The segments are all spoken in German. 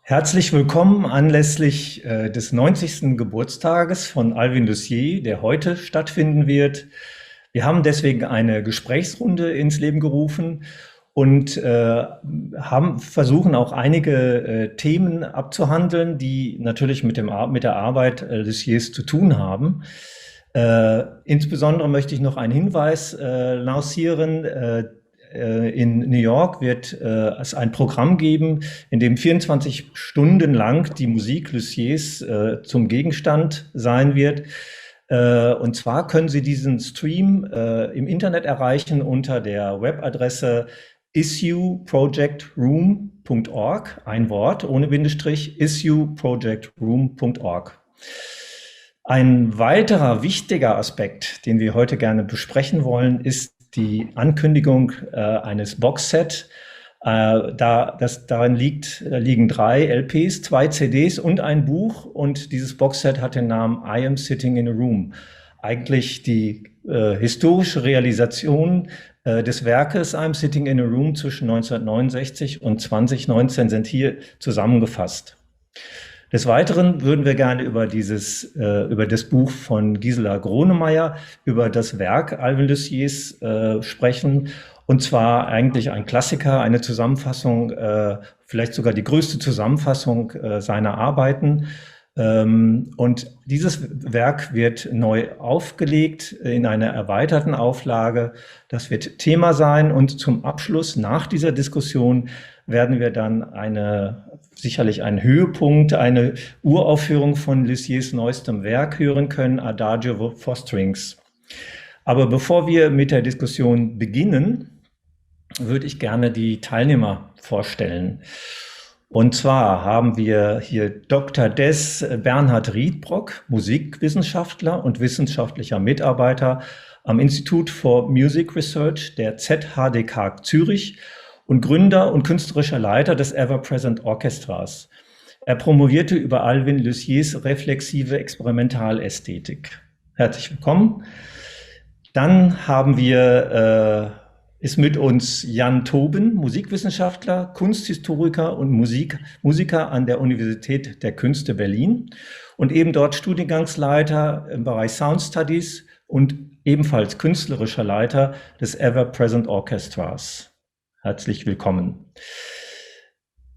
Herzlich willkommen anlässlich des 90. Geburtstages von Alvin Lucier, der heute stattfinden wird. Wir haben deswegen eine Gesprächsrunde ins Leben gerufen und versuchen auch einige Themen abzuhandeln, die natürlich mit der Arbeit Luciers zu tun haben. Insbesondere möchte ich noch einen Hinweis lancieren. In New York wird es ein Programm geben, in dem 24 Stunden lang die Musik Luciers zum Gegenstand sein wird. Und zwar können Sie diesen Stream im Internet erreichen unter der Webadresse issueprojectroom.org, ein Wort ohne Bindestrich, issueprojectroom.org. Ein weiterer wichtiger Aspekt, den wir heute gerne besprechen wollen, ist die Ankündigung eines Boxset. Darin liegen 3 LPs, 2 CDs und ein Buch. Und dieses Boxset hat den Namen I Am Sitting in a Room. Eigentlich die historische Realisation des Werkes I Am Sitting in a Room zwischen 1969 und 2019 sind hier zusammengefasst. Des Weiteren würden wir gerne über das Buch von Gisela Gronemeyer, über das Werk Alvin Luciers sprechen. Und zwar eigentlich ein Klassiker, eine Zusammenfassung, vielleicht sogar die größte Zusammenfassung seiner Arbeiten. Und dieses Werk wird neu aufgelegt in einer erweiterten Auflage. Das wird Thema sein. Und zum Abschluss, nach dieser Diskussion, werden wir dann sicherlich einen Höhepunkt, eine Uraufführung von Luciers neuestem Werk hören können, Adagio for Strings. Aber bevor wir mit der Diskussion beginnen, würde ich gerne die Teilnehmer vorstellen. Und zwar haben wir hier Dr. Des Bernhard Riedbrock, Musikwissenschaftler und wissenschaftlicher Mitarbeiter am Institute for Music Research der ZHDK Zürich und Gründer und künstlerischer Leiter des Ever Present Orchestras. Er promovierte über Alvin Luciers reflexive Experimentalästhetik. Herzlich willkommen. Dann ist mit uns Jan Toben, Musikwissenschaftler, Kunsthistoriker und Musiker an der Universität der Künste Berlin und eben dort Studiengangsleiter im Bereich Sound Studies und ebenfalls künstlerischer Leiter des Ever Present Orchestras. Herzlich willkommen.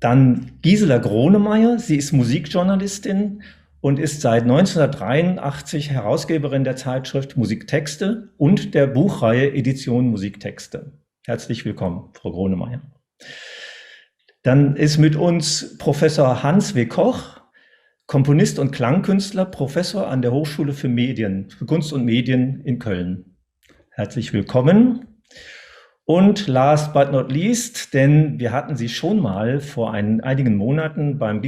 Dann Gisela Gronemeyer, sie ist Musikjournalistin und ist seit 1983 Herausgeberin der Zeitschrift Musiktexte und der Buchreihe Edition Musiktexte. Herzlich willkommen, Frau Gronemeyer. Dann ist mit uns Professor Hans W. Koch, Komponist und Klangkünstler, Professor an der Hochschule für Kunst und Medien in Köln. Herzlich willkommen. Und last but not least, denn wir hatten sie schon mal vor einigen Monaten bei der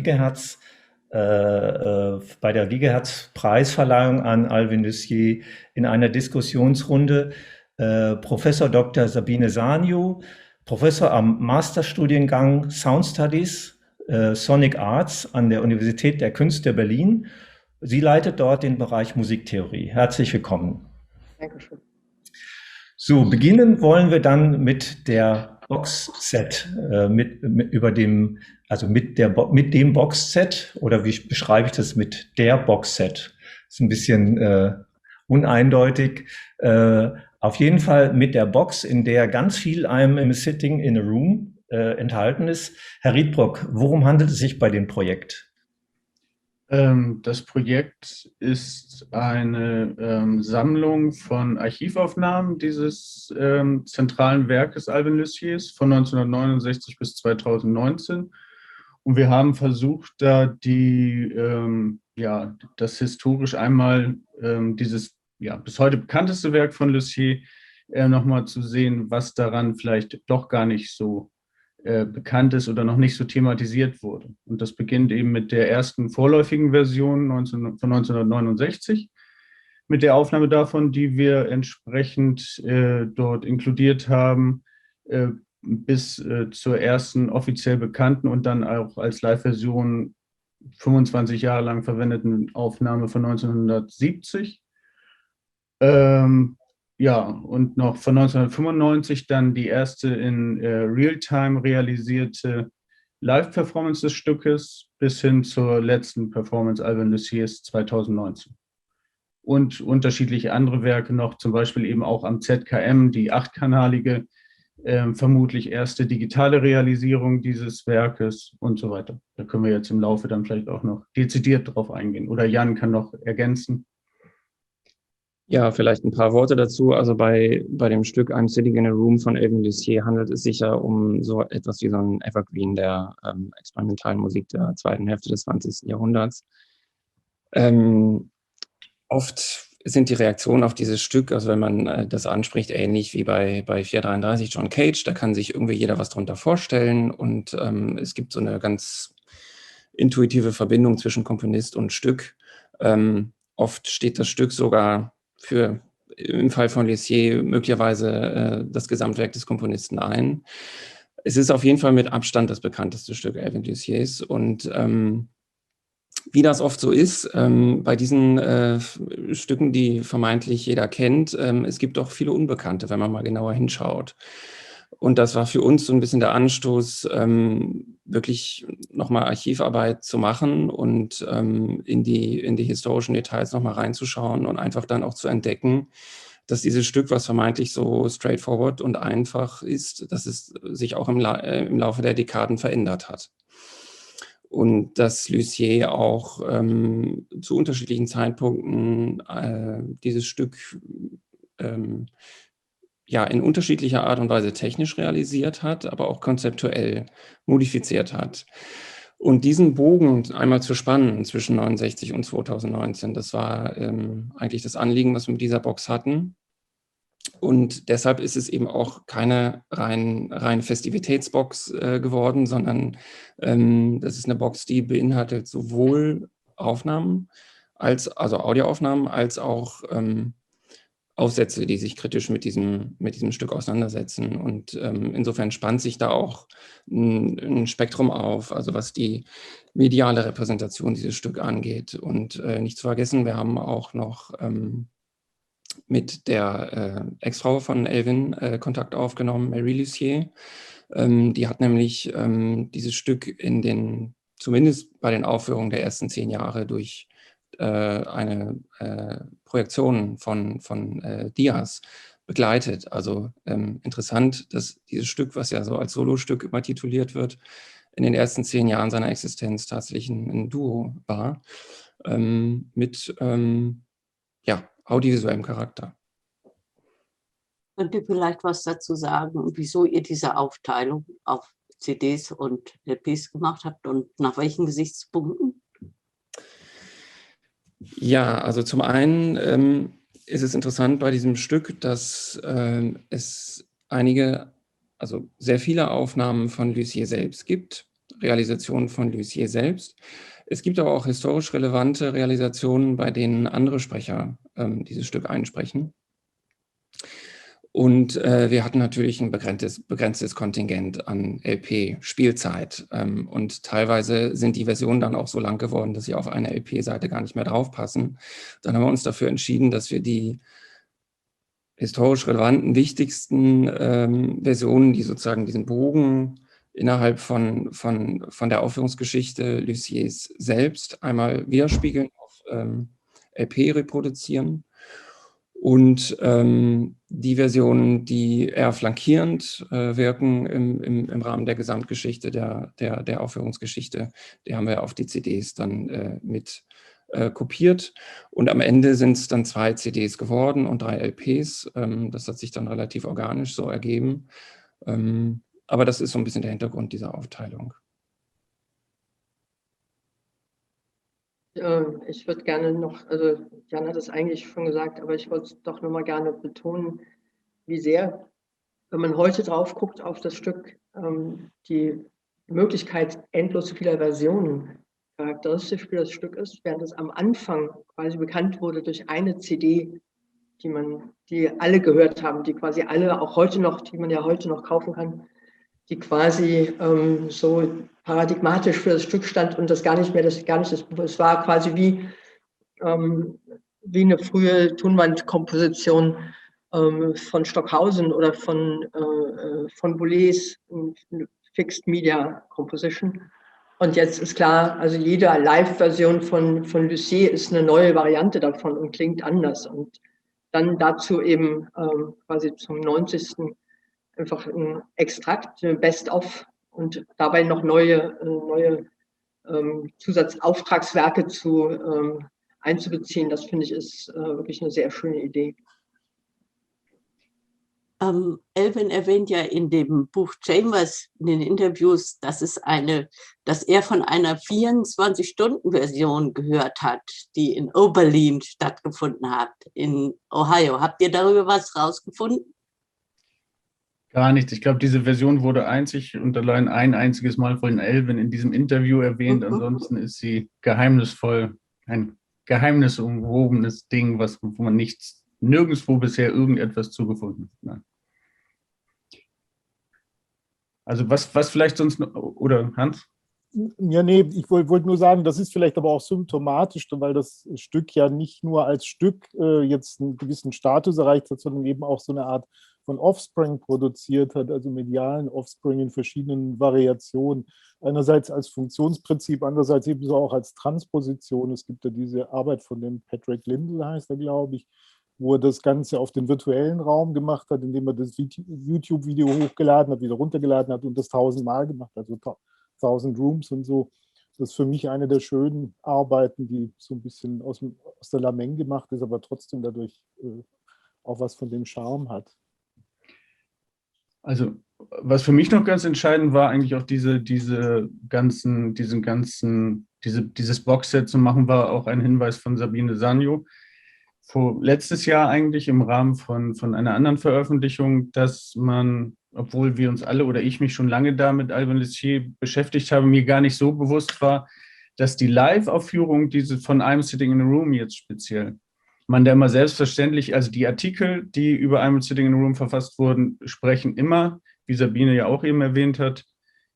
Gigahertz-Preisverleihung an Alvin Lucier in einer Diskussionsrunde, Professor Dr. Sabine Sanio, Professor am Masterstudiengang Sound Studies, Sonic Arts an der Universität der Künste Berlin. Sie leitet dort den Bereich Musiktheorie. Herzlich willkommen. Dankeschön. So, beginnen wollen wir dann mit der Boxset, mit dem Boxset, oder wie beschreibe ich das, mit der Boxset? Das ist ein bisschen uneindeutig. Auf jeden Fall mit der Box, in der ganz viel I'm Sitting in a Room enthalten ist. Herr Riedbrock, worum handelt es sich bei dem Projekt? Das Projekt ist eine Sammlung von Archivaufnahmen dieses zentralen Werkes Alvin Luciers von 1969 bis 2019. Und wir haben versucht, da das historisch einmal dieses bis heute bekannteste Werk von Lucier nochmal zu sehen, was daran vielleicht doch gar nicht so bekannt ist oder noch nicht so thematisiert wurde. Und das beginnt eben mit der ersten vorläufigen Version von 1969, mit der Aufnahme davon, die wir entsprechend dort inkludiert haben, bis zur ersten offiziell bekannten und dann auch als Live-Version 25 Jahre lang verwendeten Aufnahme von 1970. Und noch von 1995 dann die erste in Realtime realisierte Live-Performance des Stückes bis hin zur letzten Performance Alvin Luciers 2019. Und unterschiedliche andere Werke noch, zum Beispiel eben auch am ZKM, die achtkanalige, vermutlich erste digitale Realisierung dieses Werkes und so weiter. Da können wir jetzt im Laufe dann vielleicht auch noch dezidiert drauf eingehen. Oder Jan kann noch ergänzen. Ja, vielleicht ein paar Worte dazu. Also bei dem Stück I'm Sitting in a Room von Alvin Lucier handelt es sich ja um so etwas wie so ein Evergreen der experimentalen Musik der zweiten Hälfte des 20. Jahrhunderts. Oft sind die Reaktionen auf dieses Stück, also wenn man das anspricht, ähnlich wie bei 433 John Cage, da kann sich irgendwie jeder was drunter vorstellen und es gibt so eine ganz intuitive Verbindung zwischen Komponist und Stück. Oft steht das Stück sogar für, im Fall von Lucier, möglicherweise das Gesamtwerk des Komponisten ein. Es ist auf jeden Fall mit Abstand das bekannteste Stück Alvin Luciers und wie das oft so ist, bei diesen Stücken, die vermeintlich jeder kennt, es gibt auch viele Unbekannte, wenn man mal genauer hinschaut. Und das war für uns so ein bisschen der Anstoß, wirklich nochmal Archivarbeit zu machen und in die historischen Details nochmal reinzuschauen und einfach dann auch zu entdecken, dass dieses Stück, was vermeintlich so straightforward und einfach ist, dass es sich auch im Laufe der Dekaden verändert hat. Und dass Lucier auch zu unterschiedlichen Zeitpunkten dieses Stück ja, in unterschiedlicher Art und Weise technisch realisiert hat, aber auch konzeptuell modifiziert hat. Und diesen Bogen einmal zu spannen zwischen 69 und 2019, das war eigentlich das Anliegen, was wir mit dieser Box hatten. Und deshalb ist es eben auch keine rein Festivitätsbox geworden, sondern das ist eine Box, die beinhaltet sowohl Aufnahmen, also Audioaufnahmen, als auch Aufsätze, die sich kritisch mit diesem Stück auseinandersetzen. Und insofern spannt sich da auch ein Spektrum auf, also was die mediale Repräsentation dieses Stück angeht. Und nicht zu vergessen, wir haben auch noch mit der Ex-Frau von Alvin Kontakt aufgenommen, Mary Lucier. Die hat nämlich dieses Stück zumindest bei den Aufführungen der ersten 10 Jahre durch eine Projektion von Diaz begleitet. Also interessant, dass dieses Stück, was ja so als Solostück immer tituliert wird, in den ersten 10 Jahren seiner Existenz tatsächlich ein Duo war mit ja, audiovisuellem Charakter. Könnt ihr vielleicht was dazu sagen, wieso ihr diese Aufteilung auf CDs und LPs gemacht habt und nach welchen Gesichtspunkten? Ja, also zum einen ist es interessant bei diesem Stück, dass es also sehr viele Aufnahmen von Lucier selbst gibt, Realisationen von Lucier selbst. Es gibt aber auch historisch relevante Realisationen, bei denen andere Sprecher dieses Stück einsprechen. Und wir hatten natürlich ein begrenztes Kontingent an LP-Spielzeit. Und teilweise sind die Versionen dann auch so lang geworden, dass sie auf eine LP-Seite gar nicht mehr draufpassen. Dann haben wir uns dafür entschieden, dass wir die historisch relevanten, wichtigsten Versionen, die sozusagen diesen Bogen innerhalb von der Aufführungsgeschichte Luciers selbst einmal widerspiegeln, auf LP reproduzieren. Und die Versionen, die eher flankierend wirken im Rahmen der Gesamtgeschichte, der Aufführungsgeschichte, die haben wir auf die CDs dann mit kopiert. Und am Ende sind es dann 2 CDs geworden und 3 LPs. Das hat sich dann relativ organisch so ergeben. Aber das ist so ein bisschen der Hintergrund dieser Aufteilung. Ich würde gerne noch, also Jan hat es eigentlich schon gesagt, aber ich wollte es doch noch mal gerne betonen, wie sehr, wenn man heute drauf guckt auf das Stück, die Möglichkeit endlos vieler Versionen charakteristisch für das Stück ist, während es am Anfang quasi bekannt wurde durch eine CD, die alle gehört haben, die quasi alle auch heute noch, die man ja heute noch kaufen kann, die quasi so paradigmatisch für das Stück stand und es war quasi wie eine frühe Tonbandkomposition von Stockhausen oder von Boulez, Fixed Media Composition. Und jetzt ist klar, also jede Live-Version von Lussier ist eine neue Variante davon und klingt anders. Und dann dazu eben quasi zum 90. einfach ein Extrakt, ein Best-of und dabei noch neue Zusatzauftragswerke einzubeziehen. Das finde ich ist wirklich eine sehr schöne Idee. Elvin erwähnt ja in dem Buch Chambers in den Interviews, dass er von einer 24-Stunden-Version gehört hat, die in Oberlin stattgefunden hat, in Ohio. Habt ihr darüber was rausgefunden? Gar nichts. Ich glaube, diese Version wurde einzig und allein ein einziges Mal von Elvin in diesem Interview erwähnt. Ansonsten ist sie geheimnisvoll, ein geheimnisumwobenes Ding, wo man nirgendwo bisher irgendetwas zugefunden hat. Nein. Also was vielleicht sonst noch, oder Hans? Ja, nee, ich wollte nur sagen, das ist vielleicht aber auch symptomatisch, weil das Stück ja nicht nur als Stück jetzt einen gewissen Status erreicht hat, sondern eben auch so eine Art von Offspring produziert hat, also medialen Offspring in verschiedenen Variationen. Einerseits als Funktionsprinzip, andererseits eben so auch als Transposition. Es gibt ja diese Arbeit von dem Patrick Lindell, heißt er, glaube ich, wo er das Ganze auf den virtuellen Raum gemacht hat, indem er das YouTube-Video hochgeladen hat, wieder runtergeladen hat und das 1000-mal gemacht hat, also 1000 Rooms und so. Das ist für mich eine der schönen Arbeiten, die so ein bisschen aus der Lameng gemacht ist, aber trotzdem dadurch auch was von dem Charme hat. Also, was für mich noch ganz entscheidend war, eigentlich auch dieses Boxset zu machen, war auch ein Hinweis von Sabine Sanyo, letztes Jahr eigentlich im Rahmen von einer anderen Veröffentlichung, dass man, obwohl wir uns alle oder ich mich schon lange da mit Alvin Lussier beschäftigt habe, mir gar nicht so bewusst war, dass die Live-Aufführung, diese von I'm Sitting in a Room jetzt speziell, man da immer selbstverständlich, also die Artikel, die über I'm Sitting in a Room verfasst wurden, sprechen immer, wie Sabine ja auch eben erwähnt hat,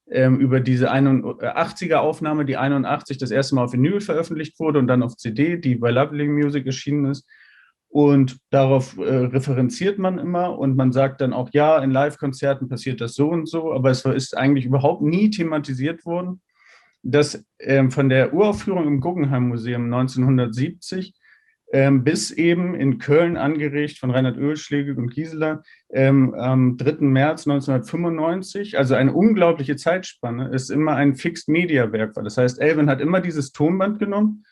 über diese 81er-Aufnahme, die 81 das erste Mal auf Vinyl veröffentlicht wurde und dann auf CD, die bei Lovely Music erschienen ist. Und darauf referenziert man immer und man sagt dann auch, ja, in Live-Konzerten passiert das so und so, aber es ist eigentlich überhaupt nie thematisiert worden, dass von der Uraufführung im Guggenheim-Museum 1970 bis eben in Köln angeregt von Reinhard Oehlschläger und Gisela am 3. März 1995, also eine unglaubliche Zeitspanne, es immer ein Fixed-Media-Werk war. Das heißt, Elvin hat immer dieses Tonband genommen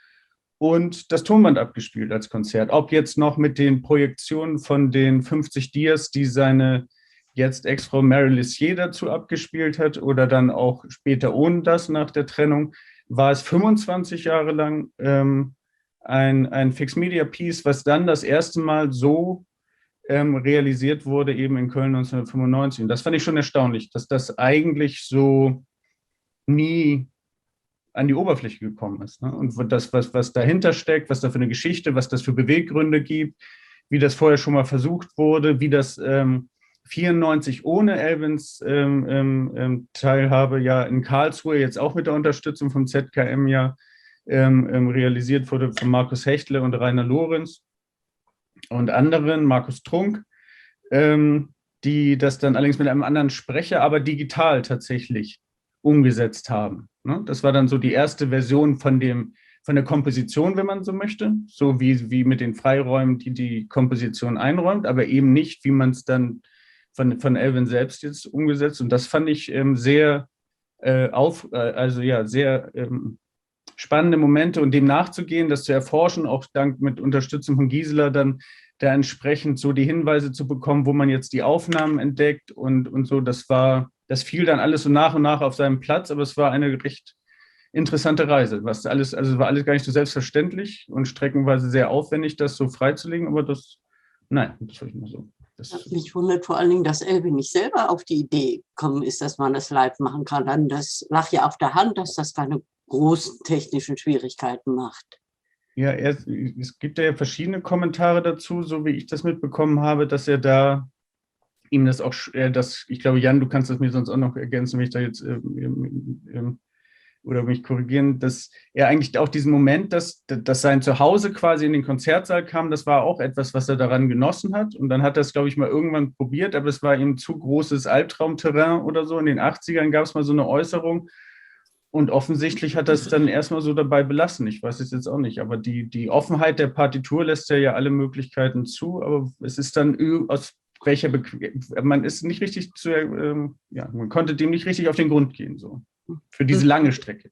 und das Tonband abgespielt als Konzert. Ob jetzt noch mit den Projektionen von den 50 Dias, die seine jetzt Ex-Frau Mary Lussier dazu abgespielt hat oder dann auch später ohne das nach der Trennung, war es 25 Jahre lang ein Fixed-Media-Piece, was dann das erste Mal so realisiert wurde, eben in Köln 1995. Und das fand ich schon erstaunlich, dass das eigentlich so nie an die Oberfläche gekommen ist. Ne? Und das, was dahinter steckt, was da für eine Geschichte, was das für Beweggründe gibt, wie das vorher schon mal versucht wurde, wie das 94 ohne Elvins Teilhabe ja in Karlsruhe jetzt auch mit der Unterstützung vom ZKM ja realisiert wurde von Markus Hechtle und Rainer Lorenz und anderen, Markus Trunk, die das dann allerdings mit einem anderen Sprecher, aber digital tatsächlich umgesetzt haben. Ne? Das war dann so die erste Version von der Komposition, wenn man so möchte, so wie mit den Freiräumen, die Komposition einräumt, aber eben nicht, wie man es dann von Elvin selbst jetzt umgesetzt. Und das fand ich sehr spannende Momente und dem nachzugehen, das zu erforschen, auch dank mit Unterstützung von Gisela dann da entsprechend so die Hinweise zu bekommen, wo man jetzt die Aufnahmen entdeckt und so, das fiel dann alles so nach und nach auf seinen Platz, aber es war eine recht interessante Reise, es war alles gar nicht so selbstverständlich und streckenweise sehr aufwendig, das so freizulegen, aber das war ich mal so. Mich wundert vor allen Dingen, dass Elvin nicht selber auf die Idee gekommen ist, dass man das live machen kann. Dann das lag ja auf der Hand, dass das keine großen technischen Schwierigkeiten macht. Ja, es gibt ja verschiedene Kommentare dazu, so wie ich das mitbekommen habe, dass er da ihm das auch, ich glaube, Jan, du kannst das mir sonst auch noch ergänzen, wenn ich da jetzt oder mich korrigieren, dass er eigentlich auch diesen Moment, dass sein Zuhause quasi in den Konzertsaal kam, das war auch etwas, was er daran genossen hat. Und dann hat er es, glaube ich, mal irgendwann probiert, aber es war ihm zu großes Albtraumterrain oder so. In den 80ern gab es mal so eine Äußerung. Und offensichtlich hat er es dann erstmal so dabei belassen. Ich weiß es jetzt auch nicht. Aber die Offenheit der Partitur lässt ja alle Möglichkeiten zu. Aber es ist dann aus welcher man ist nicht richtig man konnte dem nicht richtig auf den Grund gehen, so für diese lange Strecke.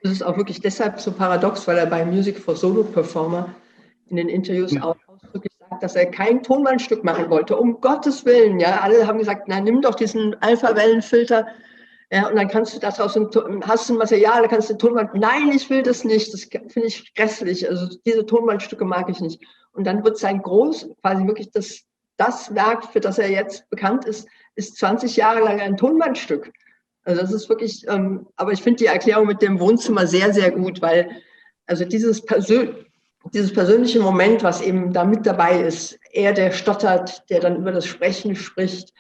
Das ist auch wirklich deshalb so paradox, weil er bei Music for Solo Performer in den Interviews auch ausdrücklich sagt, dass er kein Tonbandstück machen wollte, um Gottes Willen. Ja, alle haben gesagt, na, nimm doch diesen Alpha-Wellenfilter, ja, und dann kannst du das hast du ein Material, da kannst du Tonband. Nein, ich will das nicht. Das finde ich grässlich. Also diese Tonbandstücke mag ich nicht. Und dann wird sein quasi wirklich das Werk, für das er jetzt bekannt ist 20 Jahre lang ein Tonbandstück. Also das ist wirklich, aber ich finde die Erklärung mit dem Wohnzimmer sehr, sehr gut, weil also dieses persönliche Moment, was eben da mit dabei ist, er, der stottert, der dann über das Sprechen spricht,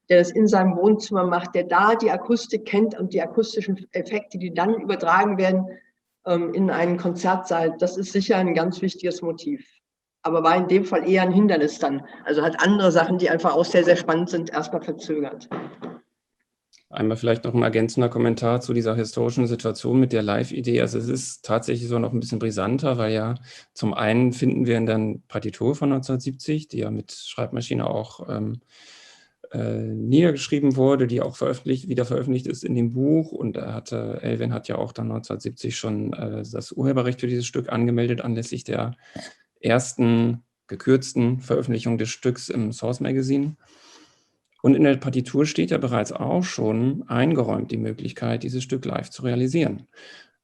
der das in seinem Wohnzimmer macht, der da die Akustik kennt und die akustischen Effekte, die dann übertragen werden in einen Konzertsaal, das ist sicher ein ganz wichtiges Motiv. Aber war in dem Fall eher ein Hindernis dann. Also hat andere Sachen, die einfach auch sehr, sehr spannend sind, erstmal verzögert. Einmal vielleicht noch ein ergänzender Kommentar zu dieser historischen Situation mit der Live-Idee. Also es ist tatsächlich so noch ein bisschen brisanter, weil ja zum einen finden wir in der Partitur von 1970, die ja mit Schreibmaschine auch niedergeschrieben wurde, die auch wieder veröffentlicht ist in dem Buch. Und Elvin hat ja auch dann 1970 schon das Urheberrecht für dieses Stück angemeldet, anlässlich der ersten gekürzten Veröffentlichung des Stücks im Source Magazine. Und in der Partitur steht ja bereits auch schon eingeräumt die Möglichkeit, dieses Stück live zu realisieren.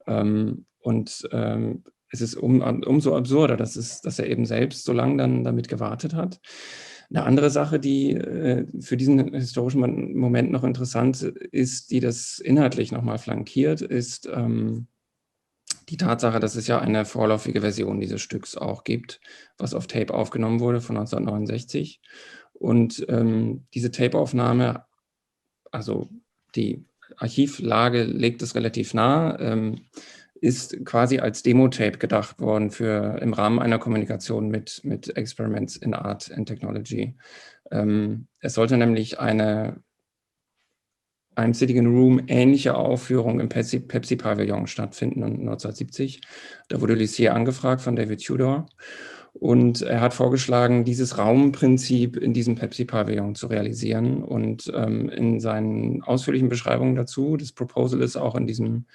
Es ist umso absurder, dass er eben selbst so lange dann damit gewartet hat. Eine andere Sache, die für diesen historischen Moment noch interessant ist, die das inhaltlich nochmal flankiert, ist die Tatsache, dass es ja eine vorläufige Version dieses Stücks auch gibt, was auf Tape aufgenommen wurde von 1969. Und diese Tape-Aufnahme, also die Archivlage legt es relativ nahe, ist quasi als Demo-Tape gedacht worden im Rahmen einer Kommunikation mit Experiments in Art and Technology. Es sollte nämlich eine I'm Sitting in a Room ähnliche Aufführung im Pepsi-Pavillon stattfinden 1970. Da wurde Lussier angefragt von David Tudor und er hat vorgeschlagen, dieses Raumprinzip in diesem Pepsi-Pavillon zu realisieren und in seinen ausführlichen Beschreibungen dazu, das Proposal ist auch in diesem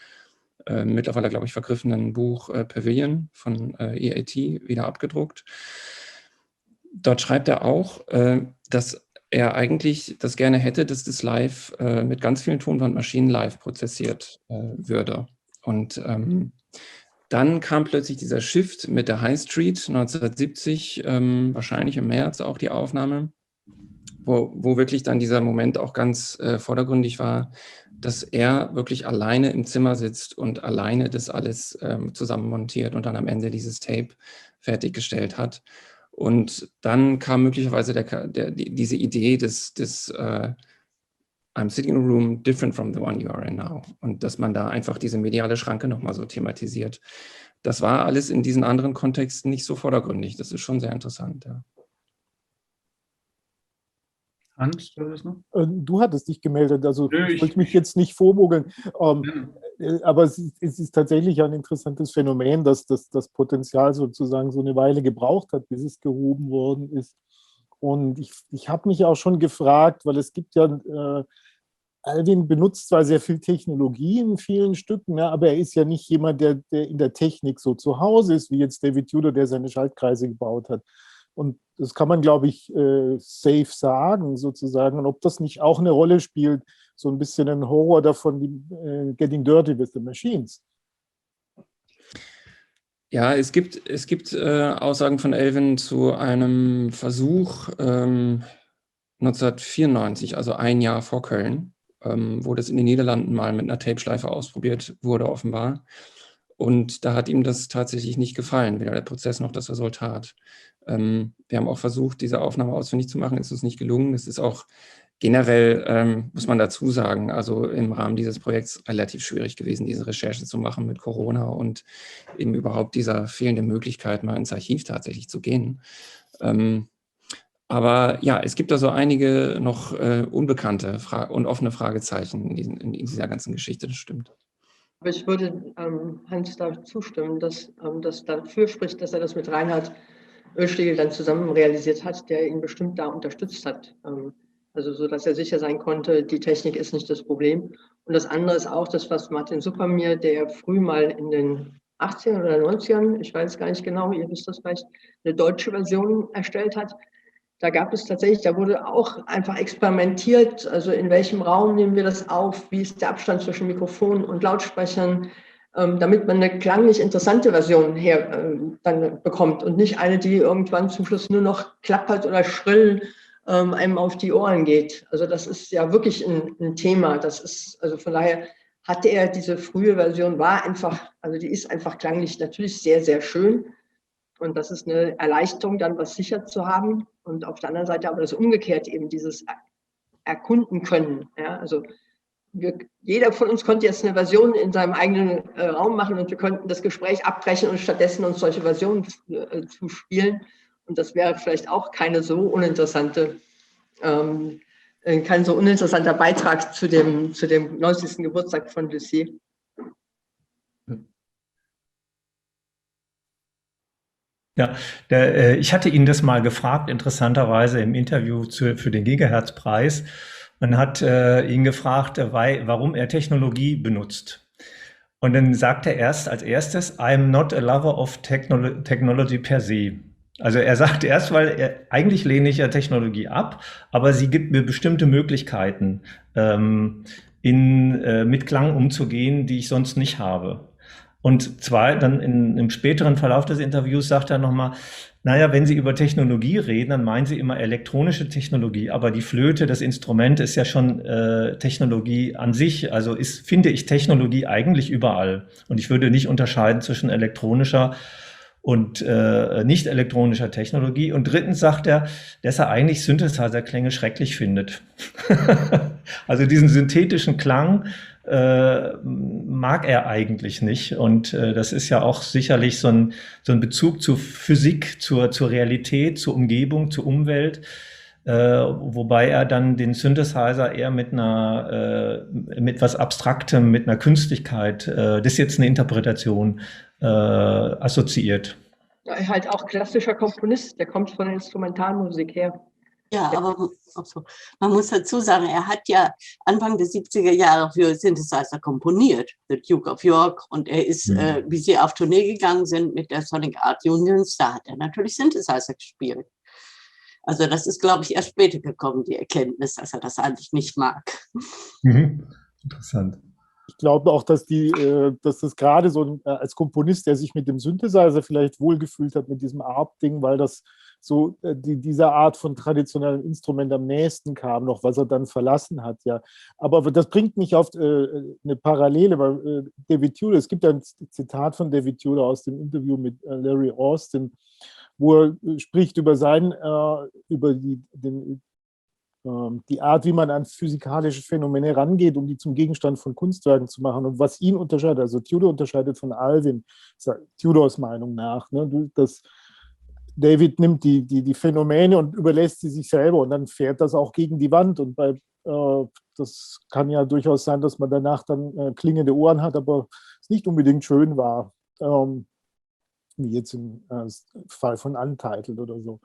mittlerweile, glaube ich, vergriffenen Buch Pavilion von EAT wieder abgedruckt. Dort schreibt er auch, dass er eigentlich das gerne hätte, dass das live mit ganz vielen Tonbandmaschinen live prozessiert würde. Und dann kam plötzlich dieser Shift mit der High Street 1970, wahrscheinlich im März auch die Aufnahme, wo wirklich dann dieser Moment auch ganz vordergründig war, dass er wirklich alleine im Zimmer sitzt und alleine das alles zusammen montiert und dann am Ende dieses Tape fertiggestellt hat. Und dann kam möglicherweise diese Idee des I'm sitting in a room different from the one you are in now. Und dass man da einfach diese mediale Schranke nochmal so thematisiert. Das war alles in diesen anderen Kontexten nicht so vordergründig. Das ist schon sehr interessant, ja. Hans, du das noch? Du hattest dich gemeldet, also ich wollte mich jetzt nicht vormogeln, aber es ist tatsächlich ein interessantes Phänomen, dass das Potenzial sozusagen so eine Weile gebraucht hat, bis es gehoben worden ist. Und ich habe mich auch schon gefragt, weil es gibt ja, Elvin benutzt zwar sehr viel Technologie in vielen Stücken, ja, aber er ist ja nicht jemand, der in der Technik so zu Hause ist, wie jetzt David Tudor, der seine Schaltkreise gebaut hat. Und das kann man, glaube ich, safe sagen, sozusagen. Und ob das nicht auch eine Rolle spielt, so ein bisschen ein Horror davon, Getting Dirty with the Machines. Ja, es gibt Aussagen von Elvin zu einem Versuch 1994, also ein Jahr vor Köln, wo das in den Niederlanden mal mit einer Tape-Schleife ausprobiert wurde, offenbar. Und da hat ihm das tatsächlich nicht gefallen, weder der Prozess noch das Resultat. Wir haben auch versucht, diese Aufnahme ausfindig zu machen, ist uns nicht gelungen. Es ist auch Generell muss man dazu sagen, also im Rahmen dieses Projekts relativ schwierig gewesen, diese Recherche zu machen mit Corona und eben überhaupt dieser fehlende Möglichkeit, mal ins Archiv tatsächlich zu gehen. Aber ja, es gibt also einige noch unbekannte und offene Fragezeichen in dieser ganzen Geschichte, das stimmt. Aber ich würde Hans da zustimmen, dass das dafür spricht, dass er das mit Reinhard Oeschlegel dann zusammen realisiert hat, der ihn bestimmt da unterstützt hat. Also so, dass er sicher sein konnte, die Technik ist nicht das Problem. Und das andere ist auch das, was Martin Supermir, der früh mal in den 80ern oder 90ern, ich weiß gar nicht genau, ihr wisst das vielleicht, eine deutsche Version erstellt hat. Da gab es tatsächlich, da wurde auch einfach experimentiert, also in welchem Raum nehmen wir das auf, wie ist der Abstand zwischen Mikrofon und Lautsprechern, damit man eine klanglich interessante Version dann bekommt und nicht eine, die irgendwann zum Schluss nur noch klappert oder schrill einem auf die Ohren geht. Also das ist ja wirklich ein Thema. Das ist, also von daher hatte er diese frühe Version, war einfach, also die ist einfach klanglich natürlich sehr, sehr schön. Und das ist eine Erleichterung, dann was sicher zu haben. Und auf der anderen Seite aber das umgekehrt eben dieses Erkunden können. Ja, also jeder von uns konnte jetzt eine Version in seinem eigenen Raum machen und wir konnten das Gespräch abbrechen und stattdessen uns solche Versionen zuspielen. Und das wäre vielleicht auch kein so uninteressanter Beitrag zu dem 90. Geburtstag von Lucie. Ja, ich hatte ihn das mal gefragt, interessanterweise im Interview für den Gigahertz-Preis. Man hat ihn gefragt, warum er Technologie benutzt. Und dann sagt er als erstes, I'm not a lover of technology per se. Also er sagt erst, weil eigentlich lehne ich ja Technologie ab, aber sie gibt mir bestimmte Möglichkeiten, mit Klang umzugehen, die ich sonst nicht habe. Und dann im späteren Verlauf des Interviews sagt er nochmal, naja, wenn Sie über Technologie reden, dann meinen Sie immer elektronische Technologie, aber die Flöte, das Instrument ist ja schon Technologie an sich. Also finde ich Technologie eigentlich überall. Und ich würde nicht unterscheiden zwischen elektronischer und nicht elektronischer Technologie. Und drittens sagt er, dass er eigentlich Synthesizer-Klänge schrecklich findet. Also diesen synthetischen Klang mag er eigentlich nicht. Und das ist ja auch sicherlich so ein Bezug zur Physik, zur Realität, zur Umgebung, zur Umwelt. Wobei er dann den Synthesizer eher mit was Abstraktem, mit einer Künstlichkeit, das ist jetzt eine Interpretation, assoziiert. Ja, halt auch klassischer Komponist, der kommt von der Instrumentalmusik her. Ja, aber man muss dazu sagen, er hat ja Anfang der 70er Jahre für Synthesizer komponiert, The Duke of York, und er ist, wie sie auf Tournee gegangen sind mit der Sonic Art Unions, da hat er natürlich Synthesizer gespielt. Also das ist, glaube ich, erst später gekommen, die Erkenntnis, dass er das eigentlich nicht mag. Interessant. Ich glaube auch, dass das gerade so als Komponist, der sich mit dem Synthesizer vielleicht wohlgefühlt hat, mit diesem ARP-Ding, weil das so dieser Art von traditionellem Instrument am nächsten kam, noch was er dann verlassen hat, ja. Aber das bringt mich auf eine Parallele, weil David Tudor, es gibt ein Zitat von David Tudor aus dem Interview mit Larry Austin, wo er spricht über die Art, wie man an physikalische Phänomene rangeht, um die zum Gegenstand von Kunstwerken zu machen und was ihn unterscheidet. Also Tudor unterscheidet von Alvin, Tudors Meinung nach, ne, dass David nimmt die Phänomene und überlässt sie sich selber und dann fährt das auch gegen die Wand. Und das kann ja durchaus sein, dass man danach dann klingende Ohren hat, aber es nicht unbedingt schön war, wie jetzt im Fall von Untitled oder so.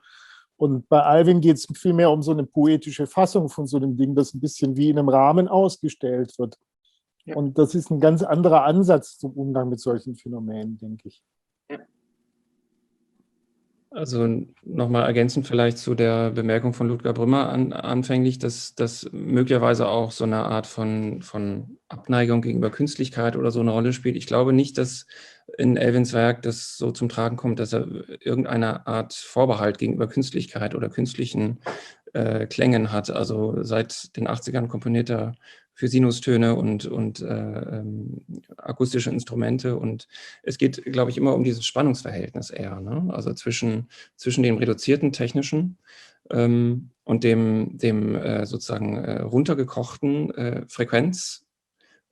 Und bei Alvin geht es vielmehr um so eine poetische Fassung von so einem Ding, das ein bisschen wie in einem Rahmen ausgestellt wird. Ja. Und das ist ein ganz anderer Ansatz zum Umgang mit solchen Phänomenen, denke ich. Ja. Also nochmal ergänzend vielleicht zu der Bemerkung von Ludger Brümmer anfänglich, dass das möglicherweise auch so eine Art von Abneigung gegenüber Künstlichkeit oder so eine Rolle spielt. Ich glaube nicht, dass in Elvins Werk das so zum Tragen kommt, dass er irgendeine Art Vorbehalt gegenüber Künstlichkeit oder künstlichen Klängen hat. Also seit den 80ern komponiert er für Sinustöne und akustische Instrumente. Und es geht, glaube ich, immer um dieses Spannungsverhältnis eher, ne? Also zwischen dem reduzierten technischen und dem sozusagen runtergekochten Frequenz,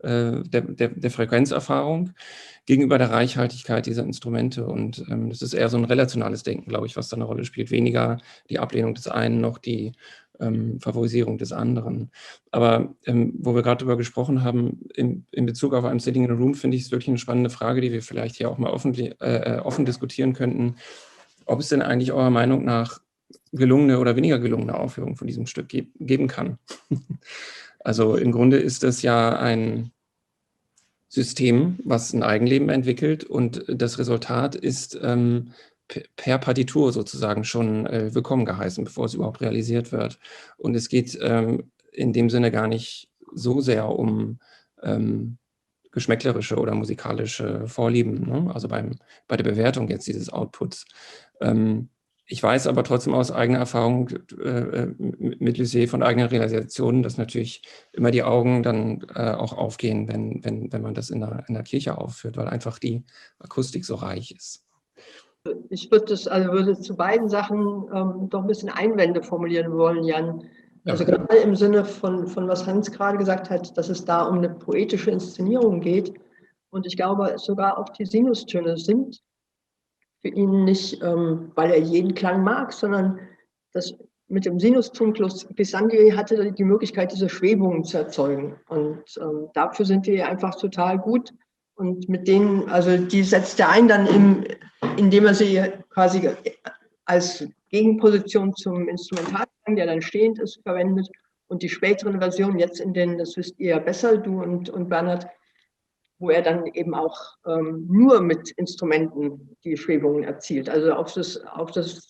der Frequenzerfahrung gegenüber der Reichhaltigkeit dieser Instrumente. Und das ist eher so ein relationales Denken, glaube ich, was da eine Rolle spielt. Weniger die Ablehnung des einen noch die Favorisierung des anderen. Aber wo wir gerade darüber gesprochen haben, in Bezug auf I'm Sitting in a Room, finde ich es wirklich eine spannende Frage, die wir vielleicht hier auch mal offen diskutieren könnten, ob es denn eigentlich eurer Meinung nach gelungene oder weniger gelungene Aufführungen von diesem Stück geben kann. Also im Grunde ist es ja ein System, was ein Eigenleben entwickelt, und das Resultat ist per Partitur sozusagen schon willkommen geheißen, bevor es überhaupt realisiert wird. Und es geht in dem Sinne gar nicht so sehr um geschmäcklerische oder musikalische Vorlieben, ne? Also bei der Bewertung jetzt dieses Outputs. Ich weiß aber trotzdem aus eigener Erfahrung mit Lussier von eigenen Realisationen, dass natürlich immer die Augen dann auch aufgehen, wenn man das in der Kirche aufführt, weil einfach die Akustik so reich ist. Ich würde zu beiden Sachen doch ein bisschen Einwände formulieren wollen, Jan. Also gerade im Sinne von was Hans gerade gesagt hat, dass es da um eine poetische Inszenierung geht. Und ich glaube, sogar auch die Sinustöne sind für ihn nicht, weil er jeden Klang mag, sondern das mit dem Sinuston Glissandi hatte die Möglichkeit, diese Schwebungen zu erzeugen. Und dafür sind die einfach total gut. Und mit denen, also die setzt er ein dann indem er sie quasi als Gegenposition zum Instrumentalklang, der dann stehend ist, verwendet. Und die späteren Versionen, jetzt in denen, das wisst ihr ja besser, du und Bernhard, wo er dann eben auch nur mit Instrumenten die Schwebungen erzielt, also auf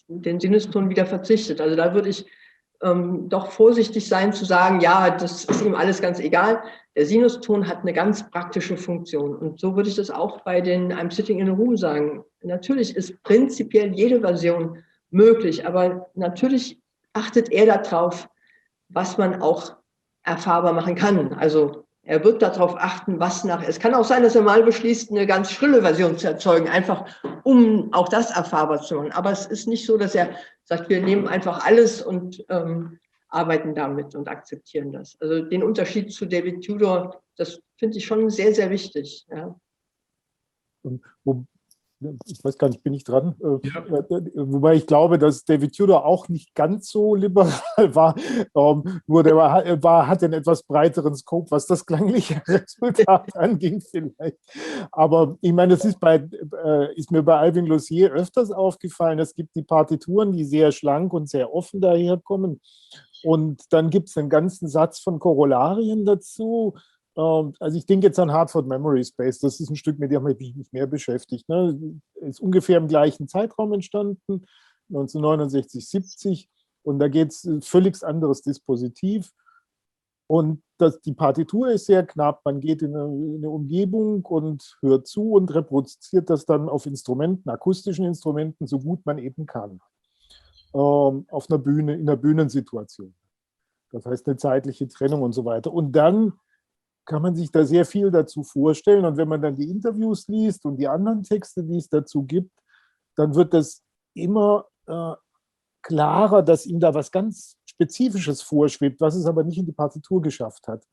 den Sinuston wieder verzichtet. Also da würde ich doch vorsichtig sein zu sagen, ja, das ist ihm alles ganz egal. Der Sinuston hat eine ganz praktische Funktion. Und so würde ich das auch bei den I'm Sitting in a Room sagen. Natürlich ist prinzipiell jede Version möglich, aber natürlich achtet er darauf, was man auch erfahrbar machen kann. Also er wird darauf achten, es kann auch sein, dass er mal beschließt, eine ganz schrille Version zu erzeugen, einfach um auch das erfahrbar zu machen. Aber es ist nicht so, dass er sagt, wir nehmen einfach alles und arbeiten damit und akzeptieren das. Also den Unterschied zu David Tudor, das finde ich schon sehr, sehr wichtig. Ja. Ich weiß gar nicht, bin ich dran? Ja. Wobei ich glaube, dass David Tudor auch nicht ganz so liberal war, nur der hat einen etwas breiteren Scope, was das klangliche Resultat anging vielleicht. Aber ich meine, das ist mir bei Alvin Lussier öfters aufgefallen. Es gibt die Partituren, die sehr schlank und sehr offen daherkommen. Und dann gibt es einen ganzen Satz von Korollarien dazu. Also ich denke jetzt an Hartford Memory Space, das ist ein Stück, mit dem habe ich mich mehr beschäftigt. Ne? Ist ungefähr im gleichen Zeitraum entstanden, 1969, 70, und da geht es völlig anderes Dispositiv. Und die Partitur ist sehr knapp, man geht in eine Umgebung und hört zu und reproduziert das dann auf Instrumenten, akustischen Instrumenten, so gut man eben kann. Auf einer Bühne, in einer Bühnensituation. Das heißt eine zeitliche Trennung und so weiter. Und dann kann man sich da sehr viel dazu vorstellen. Und wenn man dann die Interviews liest und die anderen Texte, die es dazu gibt, dann wird das immer klarer, dass ihm da was ganz Spezifisches vorschwebt, was es aber nicht in die Partitur geschafft hat.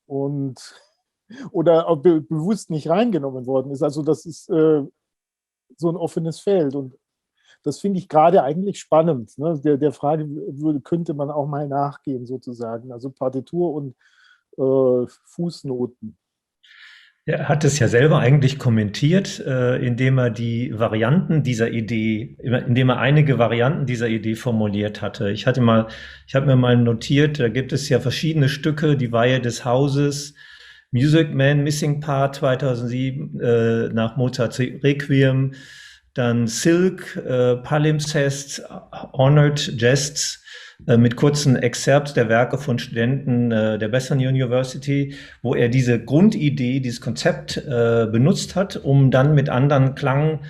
Oder auch bewusst nicht reingenommen worden ist. Also das ist so ein offenes Feld. Und das finde ich gerade eigentlich spannend. Ne? Der Frage könnte man auch mal nachgehen, sozusagen. Also Partitur und Fußnoten. Er hat es ja selber eigentlich kommentiert, indem er einige Varianten dieser Idee formuliert hatte. Ich habe mir mal notiert, da gibt es ja verschiedene Stücke, die Weihe des Hauses, Music Man, Missing Part 2007, nach Mozarts Requiem, dann Silk, Palimpsest, Honored Jests, mit kurzen Exzerpts der Werke von Studenten der Western University, wo er diese Grundidee, dieses Konzept benutzt hat, um dann mit anderen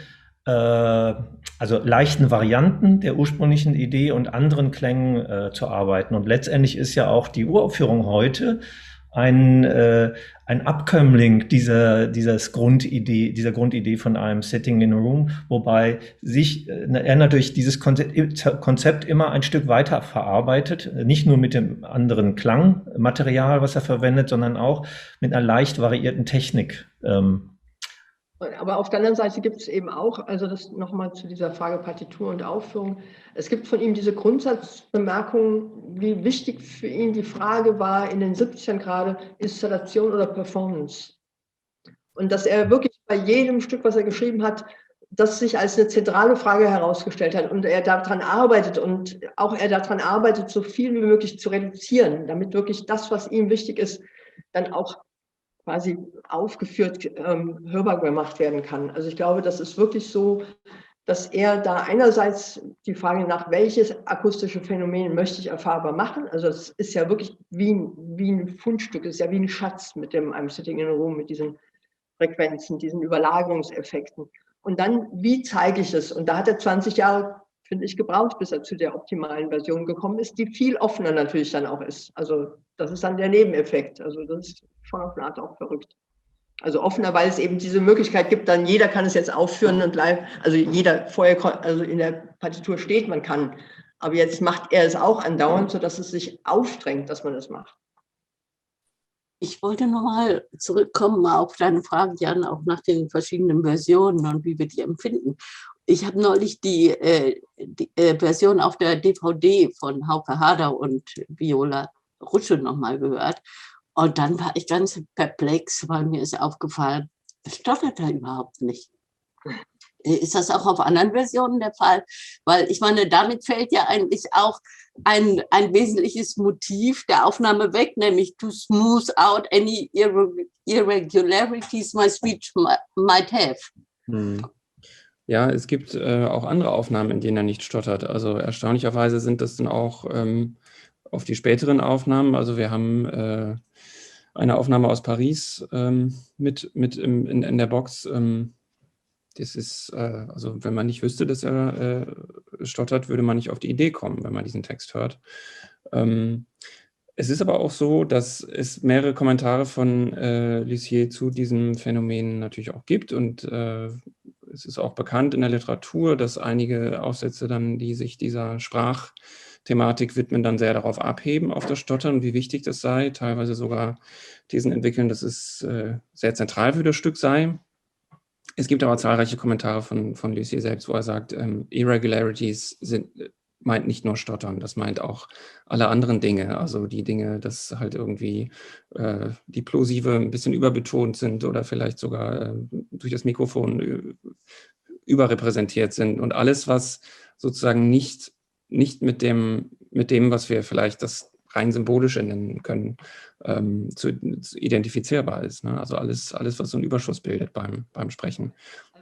also leichten Varianten der ursprünglichen Idee und anderen Klängen zu arbeiten. Und letztendlich ist ja auch die Uraufführung heute ein Abkömmling dieser Grundidee von einem Sitting in a Room, wobei er natürlich dieses Konzept immer ein Stück weiter verarbeitet, nicht nur mit dem anderen Klangmaterial, was er verwendet, sondern auch mit einer leicht variierten Technik. Aber auf der anderen Seite gibt es eben auch, also das nochmal zu dieser Frage Partitur und Aufführung, es gibt von ihm diese Grundsatzbemerkung, wie wichtig für ihn die Frage war in den 70ern gerade, Installation oder Performance. Und dass er wirklich bei jedem Stück, was er geschrieben hat, das sich als eine zentrale Frage herausgestellt hat und er daran arbeitet so viel wie möglich zu reduzieren, damit wirklich das, was ihm wichtig ist, dann auch quasi aufgeführt, hörbar gemacht werden kann. Also ich glaube, das ist wirklich so, dass er da einerseits die Frage nach, welches akustische Phänomen möchte ich erfahrbar machen, also es ist ja wirklich wie ein Fundstück, es ist ja wie ein Schatz mit dem I'm Sitting in a Room, mit diesen Frequenzen, diesen Überlagerungseffekten. Und dann, wie zeige ich es? Und da hat er 20 Jahre, finde ich, gebraucht, bis er zu der optimalen Version gekommen ist, die viel offener natürlich dann auch ist. Also das ist dann der Nebeneffekt. Also das ist schon auf eine Art auch verrückt. Also offener, weil es eben diese Möglichkeit gibt, dann jeder kann es jetzt aufführen und live, also jeder vorher, also in der Partitur steht, man kann. Aber jetzt macht er es auch andauernd, sodass es sich aufdrängt, dass man das macht. Ich wollte nochmal zurückkommen auf deine Frage, Jan, auch nach den verschiedenen Versionen und wie wir die empfinden. Ich habe neulich die Version auf der DVD von Hauke Hader und Viola Rutsche nochmal gehört. Und dann war ich ganz perplex, weil mir ist aufgefallen, das stottert er überhaupt nicht. Ist das auch auf anderen Versionen der Fall? Weil ich meine, damit fällt ja eigentlich auch ein wesentliches Motiv der Aufnahme weg, nämlich to smooth out any irregularities my speech might have. Ja, es gibt auch andere Aufnahmen, in denen er nicht stottert. Also erstaunlicherweise sind das dann auch auf die späteren Aufnahmen. Also wir haben eine Aufnahme aus Paris mit in der Box. Das ist, also wenn man nicht wüsste, dass er stottert, würde man nicht auf die Idee kommen, wenn man diesen Text hört. Es ist aber auch so, dass es mehrere Kommentare von Lussier zu diesem Phänomen natürlich auch gibt und es ist auch bekannt in der Literatur, dass einige Aufsätze dann, die sich dieser Sprachthematik widmen, dann sehr darauf abheben, auf das Stottern, wie wichtig das sei, teilweise sogar Thesen entwickeln, dass es sehr zentral für das Stück sei. Es gibt aber zahlreiche Kommentare von Lussier selbst, wo er sagt, Irregularities meint nicht nur Stottern, das meint auch alle anderen Dinge, also die Dinge, dass halt irgendwie die Plosive ein bisschen überbetont sind oder vielleicht sogar durch das Mikrofon überrepräsentiert sind und alles, was sozusagen nicht mit dem, was wir vielleicht das rein Symbolische nennen können, zu identifizierbar ist. Ne? Also alles, was so einen Überschuss bildet beim Sprechen.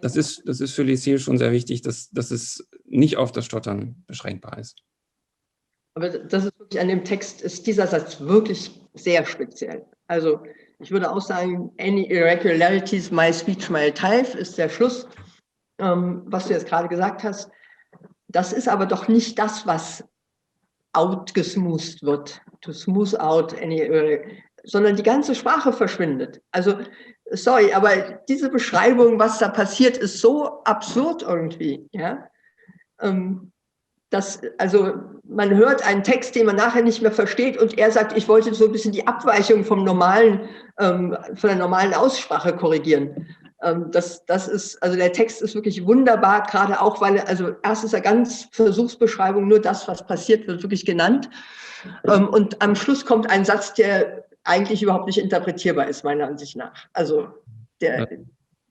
Das ist für Lussier schon sehr wichtig, dass es nicht auf das Stottern beschränkbar ist. Aber das ist wirklich, an dem Text ist dieser Satz wirklich sehr speziell. Also ich würde auch sagen, any irregularities, my speech, my life ist der Schluss, was du jetzt gerade gesagt hast. Das ist aber doch nicht das, was outgesmoothed wird, to smooth out any, sondern die ganze Sprache verschwindet. Also, sorry, aber diese Beschreibung, was da passiert, ist so absurd irgendwie, ja. Also man hört einen Text, den man nachher nicht mehr versteht und er sagt, ich wollte so ein bisschen die Abweichung vom normalen, von der normalen Aussprache korrigieren. Das ist, also der Text ist wirklich wunderbar, gerade auch, weil also erst ist er ganz Versuchsbeschreibung, nur das, was passiert, wird wirklich genannt. Und am Schluss kommt ein Satz, der eigentlich überhaupt nicht interpretierbar ist, meiner Ansicht nach. Also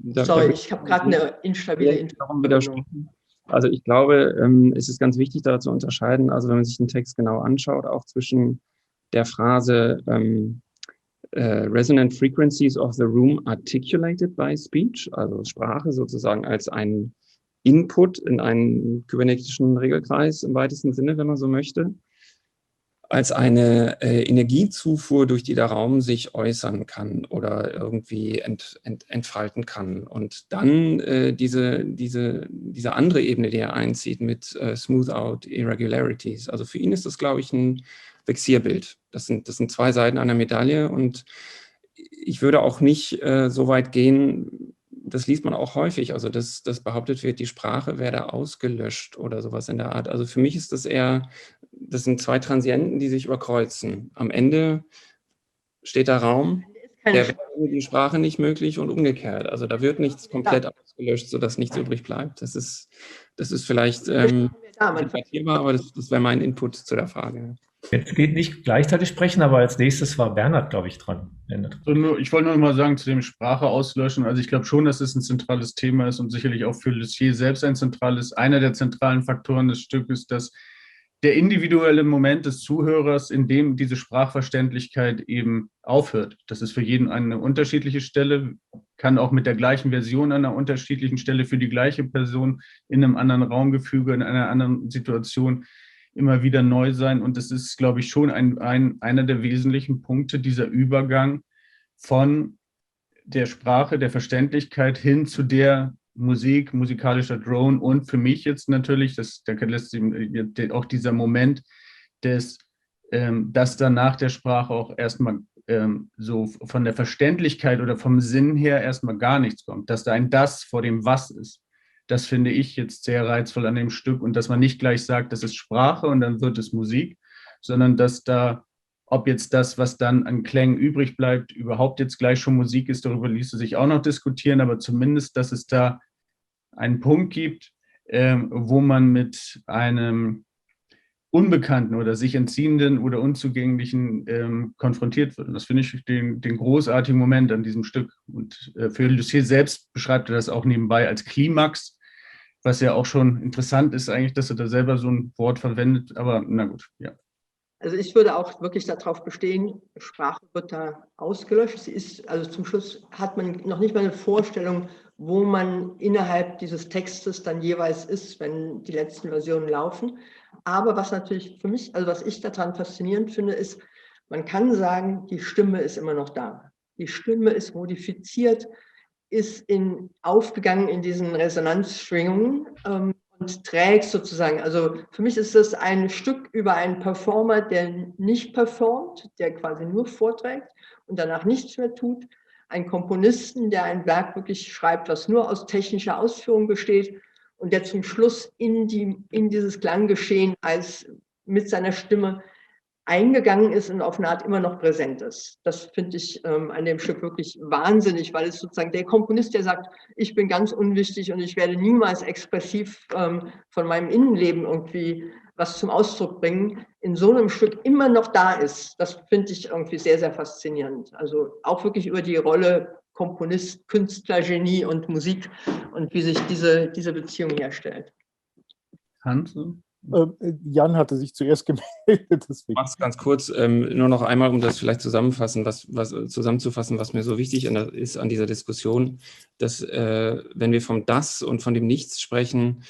sorry, ich habe gerade eine instabile Interpretation. Also ich glaube, es ist ganz wichtig, da zu unterscheiden, also wenn man sich den Text genau anschaut, auch zwischen der Phrase Resonant Frequencies of the Room articulated by Speech, also Sprache sozusagen als ein Input in einen kybernetischen Regelkreis im weitesten Sinne, wenn man so möchte. als eine Energiezufuhr, durch die der Raum sich äußern kann oder irgendwie entfalten kann. Und dann diese andere Ebene, die er einzieht mit Smooth Out Irregularities. Also für ihn ist das, glaube ich, ein Vexierbild. Das sind zwei Seiten einer Medaille, und ich würde auch nicht so weit gehen, das liest man auch häufig, also dass behauptet wird, die Sprache werde ausgelöscht oder sowas in der Art. Also für mich ist das eher, das sind zwei Transienten, die sich überkreuzen. Am Ende steht der Raum, der wäre ohne die Sprache nicht möglich und umgekehrt. Also da wird nichts komplett ausgelöscht, sodass nichts übrig bleibt. Das ist vielleicht debattierbar, aber das wäre mein Input zu der Frage. Jetzt geht nicht gleichzeitig sprechen, aber als nächstes war Bernhard, glaube ich, dran. Ich wollte noch mal sagen zu dem Sprache auslöschen. Also ich glaube schon, dass es ein zentrales Thema ist und sicherlich auch für Lussier selbst einer der zentralen Faktoren des Stückes, dass der individuelle Moment des Zuhörers, in dem diese Sprachverständlichkeit eben aufhört. Das ist für jeden eine unterschiedliche Stelle, kann auch mit der gleichen Version an einer unterschiedlichen Stelle für die gleiche Person in einem anderen Raumgefüge, in einer anderen Situation immer wieder neu sein. Und das ist, glaube ich, schon einer der wesentlichen Punkte, dieser Übergang von der Sprache, der Verständlichkeit hin zu der Musik, musikalischer Drone und für mich jetzt natürlich, auch dieser Moment, dass dann nach der Sprache auch erstmal so von der Verständlichkeit oder vom Sinn her erstmal gar nichts kommt, dass da ein Das vor dem Was ist. Das finde ich jetzt sehr reizvoll an dem Stück, und dass man nicht gleich sagt, das ist Sprache und dann wird es Musik, sondern dass da, ob jetzt das, was dann an Klängen übrig bleibt, überhaupt jetzt gleich schon Musik ist, darüber ließe sich auch noch diskutieren, aber zumindest, dass es da einen Punkt gibt, wo man mit einem Unbekannten oder sich entziehenden oder Unzugänglichen konfrontiert wird. Und das finde ich den großartigen Moment an diesem Stück. Und für Lussier selbst beschreibt er das auch nebenbei als Klimax, was ja auch schon interessant ist eigentlich, dass er da selber so ein Wort verwendet. Aber na gut, ja. Also ich würde auch wirklich darauf bestehen, Sprache wird da ausgelöscht. Sie ist, also zum Schluss hat man noch nicht mal eine Vorstellung, wo man innerhalb dieses Textes dann jeweils ist, wenn die letzten Versionen laufen. Aber was natürlich für mich, also was ich daran faszinierend finde, ist, man kann sagen, die Stimme ist immer noch da. Die Stimme ist modifiziert, ist aufgegangen in diesen Resonanzschwingungen und trägt sozusagen. Also für mich ist das ein Stück über einen Performer, der nicht performt, der quasi nur vorträgt und danach nichts mehr tut. Ein Komponisten, der ein Werk wirklich schreibt, was nur aus technischer Ausführung besteht und der zum Schluss in dieses Klanggeschehen als mit seiner Stimme eingegangen ist und auf eine Art immer noch präsent ist. Das finde ich an dem Stück wirklich wahnsinnig, weil es sozusagen der Komponist, der sagt, ich bin ganz unwichtig und ich werde niemals expressiv von meinem Innenleben irgendwie was zum Ausdruck bringen, in so einem Stück immer noch da ist. Das finde ich irgendwie sehr, sehr faszinierend. Also auch wirklich über die Rolle Komponist, Künstler, Genie und Musik und wie sich diese Beziehung herstellt. Hans? Jan hatte sich zuerst gemeldet. Ich mache es ganz kurz, nur noch einmal, um das vielleicht zusammenzufassen, was mir so wichtig ist an dieser Diskussion, dass wenn wir vom Das und von dem Nichts sprechen,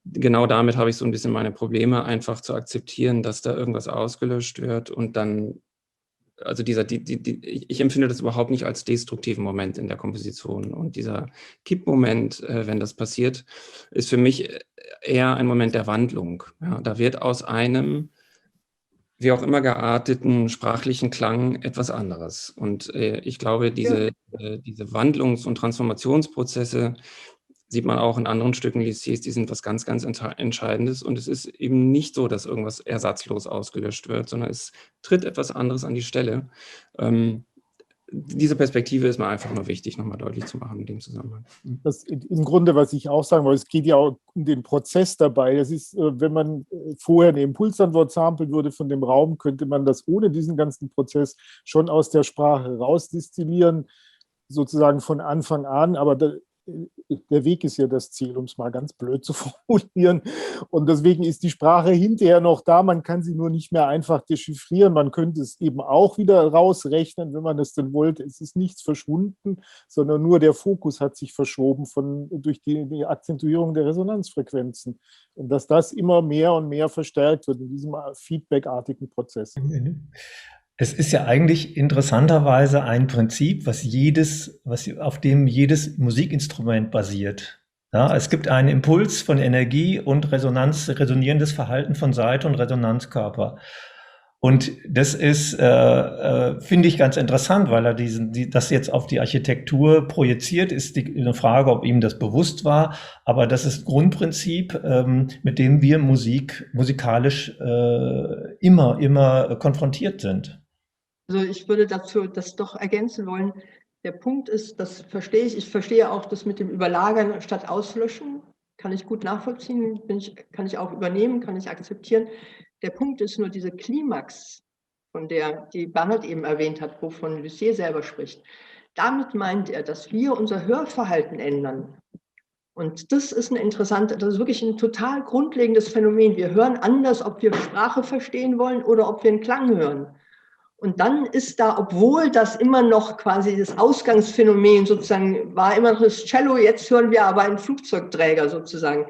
genau damit habe ich so ein bisschen meine Probleme, einfach zu akzeptieren, dass da irgendwas ausgelöscht wird und dann, also ich empfinde das überhaupt nicht als destruktiven Moment in der Komposition, und dieser Kippmoment, wenn das passiert, ist für mich eher ein Moment der Wandlung. Ja, da wird aus einem, wie auch immer gearteten sprachlichen Klang etwas anderes. Und ich glaube, diese Wandlungs- und Transformationsprozesse sieht man auch in anderen Stücken Lussiers, die sind was ganz, ganz Entscheidendes. Und es ist eben nicht so, dass irgendwas ersatzlos ausgelöscht wird, sondern es tritt etwas anderes an die Stelle. Diese Perspektive ist mir einfach nur wichtig, nochmal deutlich zu machen in dem Zusammenhang. Das im Grunde, was ich auch sagen wollte, es geht ja auch um den Prozess dabei. Das ist, wenn man vorher eine Impulsantwort samplen würde von dem Raum, könnte man das ohne diesen ganzen Prozess schon aus der Sprache rausdestillieren, sozusagen von Anfang an. Aber der Weg ist ja das Ziel, um es mal ganz blöd zu formulieren. Und deswegen ist die Sprache hinterher noch da. Man kann sie nur nicht mehr einfach dechiffrieren. Man könnte es eben auch wieder rausrechnen, wenn man es denn wollte. Es ist nichts verschwunden, sondern nur der Fokus hat sich verschoben durch die Akzentuierung der Resonanzfrequenzen. Und dass das immer mehr und mehr verstärkt wird in diesem feedbackartigen Prozess. Es ist ja eigentlich interessanterweise ein Prinzip, auf dem jedes Musikinstrument basiert. Ja, es gibt einen Impuls von Energie und resonierendes Verhalten von Saite und Resonanzkörper. Und das ist, finde ich, ganz interessant, weil er das jetzt auf die Architektur projiziert, ist eine Frage, ob ihm das bewusst war. Aber das ist ein Grundprinzip, mit dem wir musikalisch immer konfrontiert sind. Also ich würde dazu das doch ergänzen wollen. Der Punkt ist, das verstehe ich. Ich verstehe auch das mit dem Überlagern statt Auslöschen. Kann ich gut nachvollziehen, kann ich auch übernehmen, kann ich akzeptieren. Der Punkt ist nur diese Klimax, die Bernhard eben erwähnt hat, wovon Lussier selber spricht. Damit meint er, dass wir unser Hörverhalten ändern. Und das ist das ist wirklich ein total grundlegendes Phänomen. Wir hören anders, ob wir Sprache verstehen wollen oder ob wir einen Klang hören. Und dann ist da, obwohl das immer noch quasi das Ausgangsphänomen sozusagen war, immer noch das Cello, jetzt hören wir aber einen Flugzeugträger sozusagen.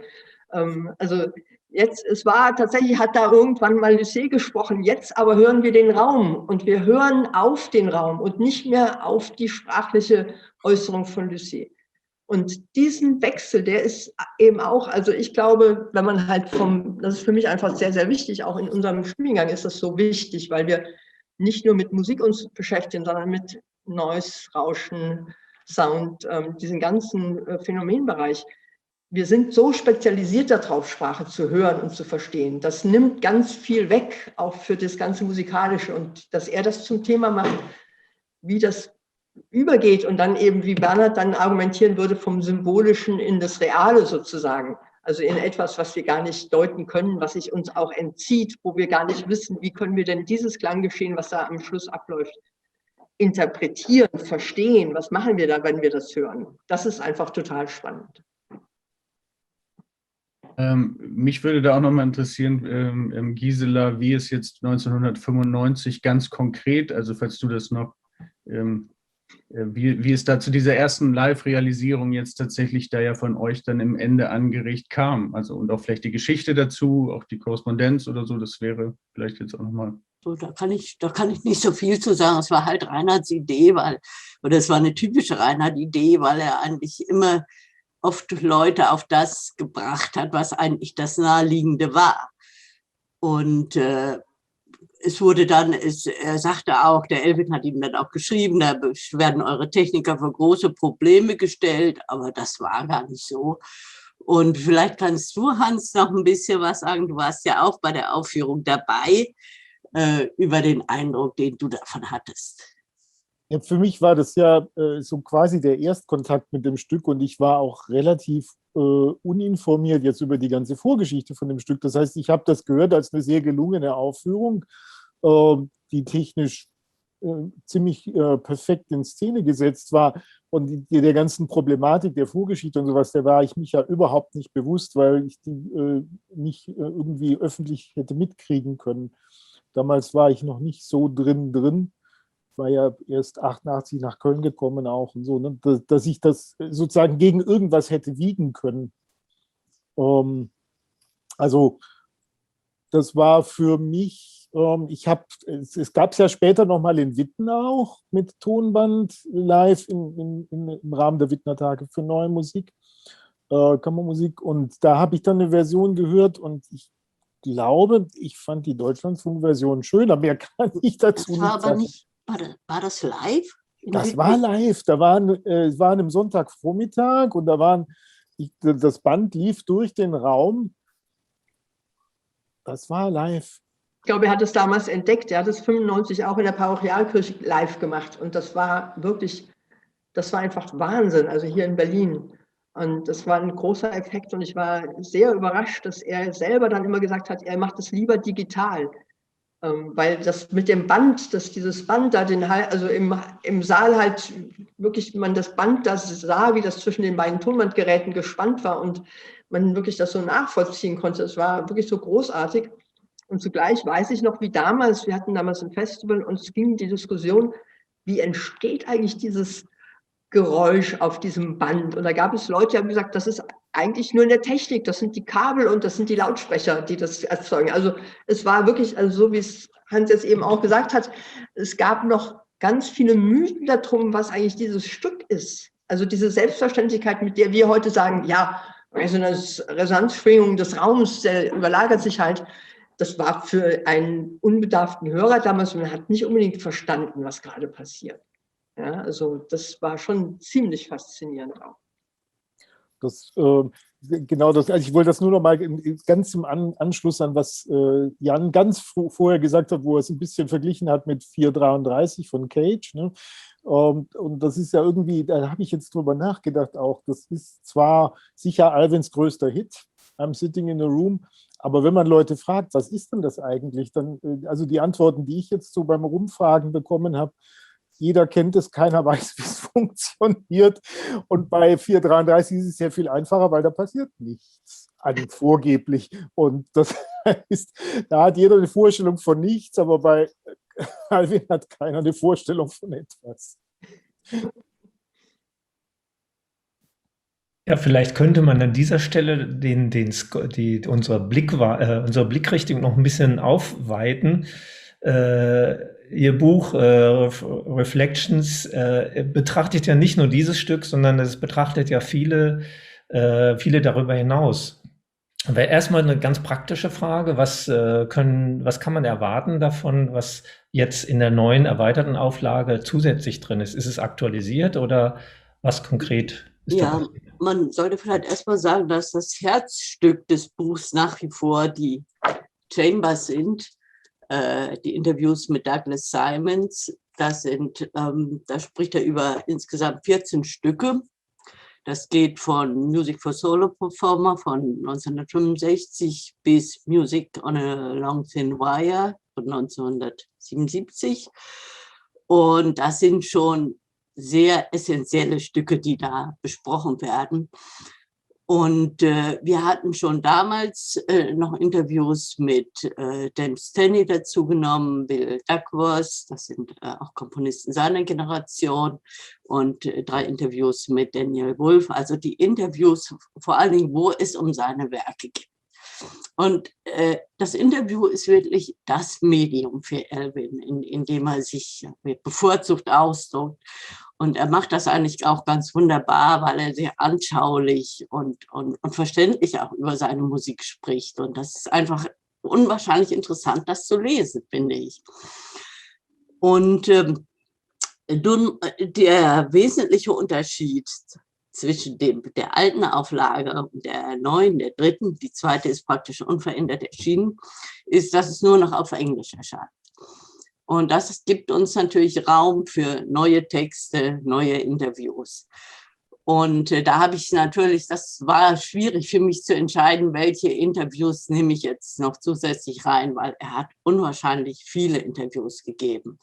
Also es war tatsächlich, hat da irgendwann mal Lussier gesprochen, jetzt aber hören wir den Raum und wir hören auf den Raum und nicht mehr auf die sprachliche Äußerung von Lussier. Und diesen Wechsel, der ist eben auch, also ich glaube, wenn man halt das ist für mich einfach sehr, sehr wichtig, auch in unserem Studiengang ist das so wichtig, weil wir nicht nur mit Musik uns beschäftigen, sondern mit Noise, Rauschen, Sound, diesen ganzen Phänomenbereich. Wir sind so spezialisiert darauf, Sprache zu hören und zu verstehen. Das nimmt ganz viel weg, auch für das ganze Musikalische. Und dass er das zum Thema macht, wie das übergeht und dann eben, wie Bernhard dann argumentieren würde, vom Symbolischen in das Reale sozusagen. Also in etwas, was wir gar nicht deuten können, was sich uns auch entzieht, wo wir gar nicht wissen, wie können wir denn dieses Klanggeschehen, was da am Schluss abläuft, interpretieren, verstehen. Was machen wir da, wenn wir das hören? Das ist einfach total spannend. Mich würde da auch nochmal interessieren, Gisela, wie es jetzt 1995 ganz konkret, also falls du das noch, wie es da zu dieser ersten Live-Realisierung jetzt tatsächlich da ja von euch dann im Ende angeregt kam. Also und auch vielleicht die Geschichte dazu, auch die Korrespondenz oder so, das wäre vielleicht jetzt auch nochmal. So, da kann ich nicht so viel zu sagen. Es war halt Reinhards Idee, oder es war eine typische Reinhard-Idee, weil er eigentlich immer oft Leute auf das gebracht hat, was eigentlich das Naheliegende war. Und es wurde dann, er sagte auch, der Elvin hat ihm dann auch geschrieben, da werden eure Techniker vor große Probleme gestellt, aber das war gar nicht so. Und vielleicht kannst du, Hans, noch ein bisschen was sagen. Du warst ja auch bei der Aufführung dabei, über den Eindruck, den du davon hattest. Ja, für mich war das ja so quasi der Erstkontakt mit dem Stück und ich war auch relativ uninformiert jetzt über die ganze Vorgeschichte von dem Stück. Das heißt, ich habe das gehört als eine sehr gelungene Aufführung, die technisch ziemlich perfekt in Szene gesetzt war. Und der ganzen Problematik der Vorgeschichte und sowas, der war ich mich ja überhaupt nicht bewusst, weil ich die nicht irgendwie öffentlich hätte mitkriegen können. Damals war ich noch nicht so drin. War ja erst 88 nach Köln gekommen auch und so, ne? Dass ich das sozusagen gegen irgendwas hätte wiegen können. Also das war für mich, es gab es ja später nochmal in Wittenau mit Tonband live im Rahmen der Wittner Tage für Neue Musik, Kammermusik, und da habe ich dann eine Version gehört und ich glaube, ich fand die Deutschlandfunk-Version schön, aber mehr kann ich dazu nicht sagen. War das live? Das war live. Es war am Sonntagvormittag und das Band lief durch den Raum. Das war live. Ich glaube, er hat es damals entdeckt. Er hat es 95 auch in der Parochialkirche live gemacht. Und das war einfach Wahnsinn, also hier in Berlin. Und das war ein großer Effekt. Und ich war sehr überrascht, dass er selber dann immer gesagt hat, er macht es lieber digital. Weil das mit dem Band, dass dieses Band da, also im Saal halt wirklich man das Band da sah, wie das zwischen den beiden Tonbandgeräten gespannt war und man wirklich das so nachvollziehen konnte. Es war wirklich so großartig. Und zugleich weiß ich noch, wie damals, wir hatten damals ein Festival und es ging die Diskussion, wie entsteht eigentlich dieses Geräusch auf diesem Band? Und da gab es Leute, die haben gesagt, das ist eigentlich nur in der Technik, das sind die Kabel und das sind die Lautsprecher, die das erzeugen. Also es war wirklich, also so wie es Hans jetzt eben auch gesagt hat, es gab noch ganz viele Mythen darum, was eigentlich dieses Stück ist. Also diese Selbstverständlichkeit, mit der wir heute sagen, ja, also eine Resonanzschwingung des Raums, der überlagert sich halt. Das war für einen unbedarften Hörer damals, man hat nicht unbedingt verstanden, was gerade passiert. Ja, also das war schon ziemlich faszinierend auch. Genau das, also ich wollte das nur noch mal ganz im Anschluss an was Jan ganz vorher gesagt hat, wo er es ein bisschen verglichen hat mit 4:33 von Cage. Ne? Und das ist ja irgendwie, da habe ich jetzt drüber nachgedacht auch, das ist zwar sicher Alvins größter Hit, I'm Sitting in a Room, aber wenn man Leute fragt, was ist denn das eigentlich, dann, also die Antworten, die ich jetzt so beim Rumfragen bekommen habe, jeder kennt es, keiner weiß, wie es funktioniert. Und bei 4:33 ist es ja viel einfacher, weil da passiert nichts vorgeblich. Und das heißt, da hat jeder eine Vorstellung von nichts, aber bei Alvin hat keiner eine Vorstellung von etwas. Ja, vielleicht könnte man an dieser Stelle unsere Blickrichtung noch ein bisschen aufweiten. Ihr Buch Reflections betrachtet ja nicht nur dieses Stück, sondern es betrachtet ja viele darüber hinaus. Aber erstmal eine ganz praktische Frage, was kann man erwarten davon, was jetzt in der neuen erweiterten Auflage zusätzlich drin ist? Ist es aktualisiert oder was konkret ist Ja, dabei? man sollte vielleicht erstmal sagen, dass das Herzstück des Buchs nach wie vor die Chambers sind, die Interviews mit Douglas Simons. Da spricht er über insgesamt 14 Stücke. Das geht von Music for Solo Performer von 1965 bis Music on a Long Thin Wire von 1977. Und das sind schon sehr essentielle Stücke, die da besprochen werden. Und wir hatten schon damals noch Interviews mit James Tenney dazu genommen, Bill Duckworth, das sind auch Komponisten seiner Generation, und 3 Interviews mit Daniel Wolf, also die Interviews vor allen Dingen, wo es um seine Werke geht. Und das Interview ist wirklich das Medium für Alvin, in dem er sich bevorzugt ausdrückt. Und er macht das eigentlich auch ganz wunderbar, weil er sehr anschaulich und verständlich auch über seine Musik spricht. Und das ist einfach unwahrscheinlich interessant, das zu lesen, finde ich. Und der wesentliche Unterschied zwischen der alten Auflage und der neuen, der dritten, die zweite ist praktisch unverändert erschienen, ist, dass es nur noch auf Englisch erscheint. Und das gibt uns natürlich Raum für neue Texte, neue Interviews. Und da habe ich natürlich, das war schwierig für mich zu entscheiden, welche Interviews nehme ich jetzt noch zusätzlich rein, weil er hat unwahrscheinlich viele Interviews gegeben.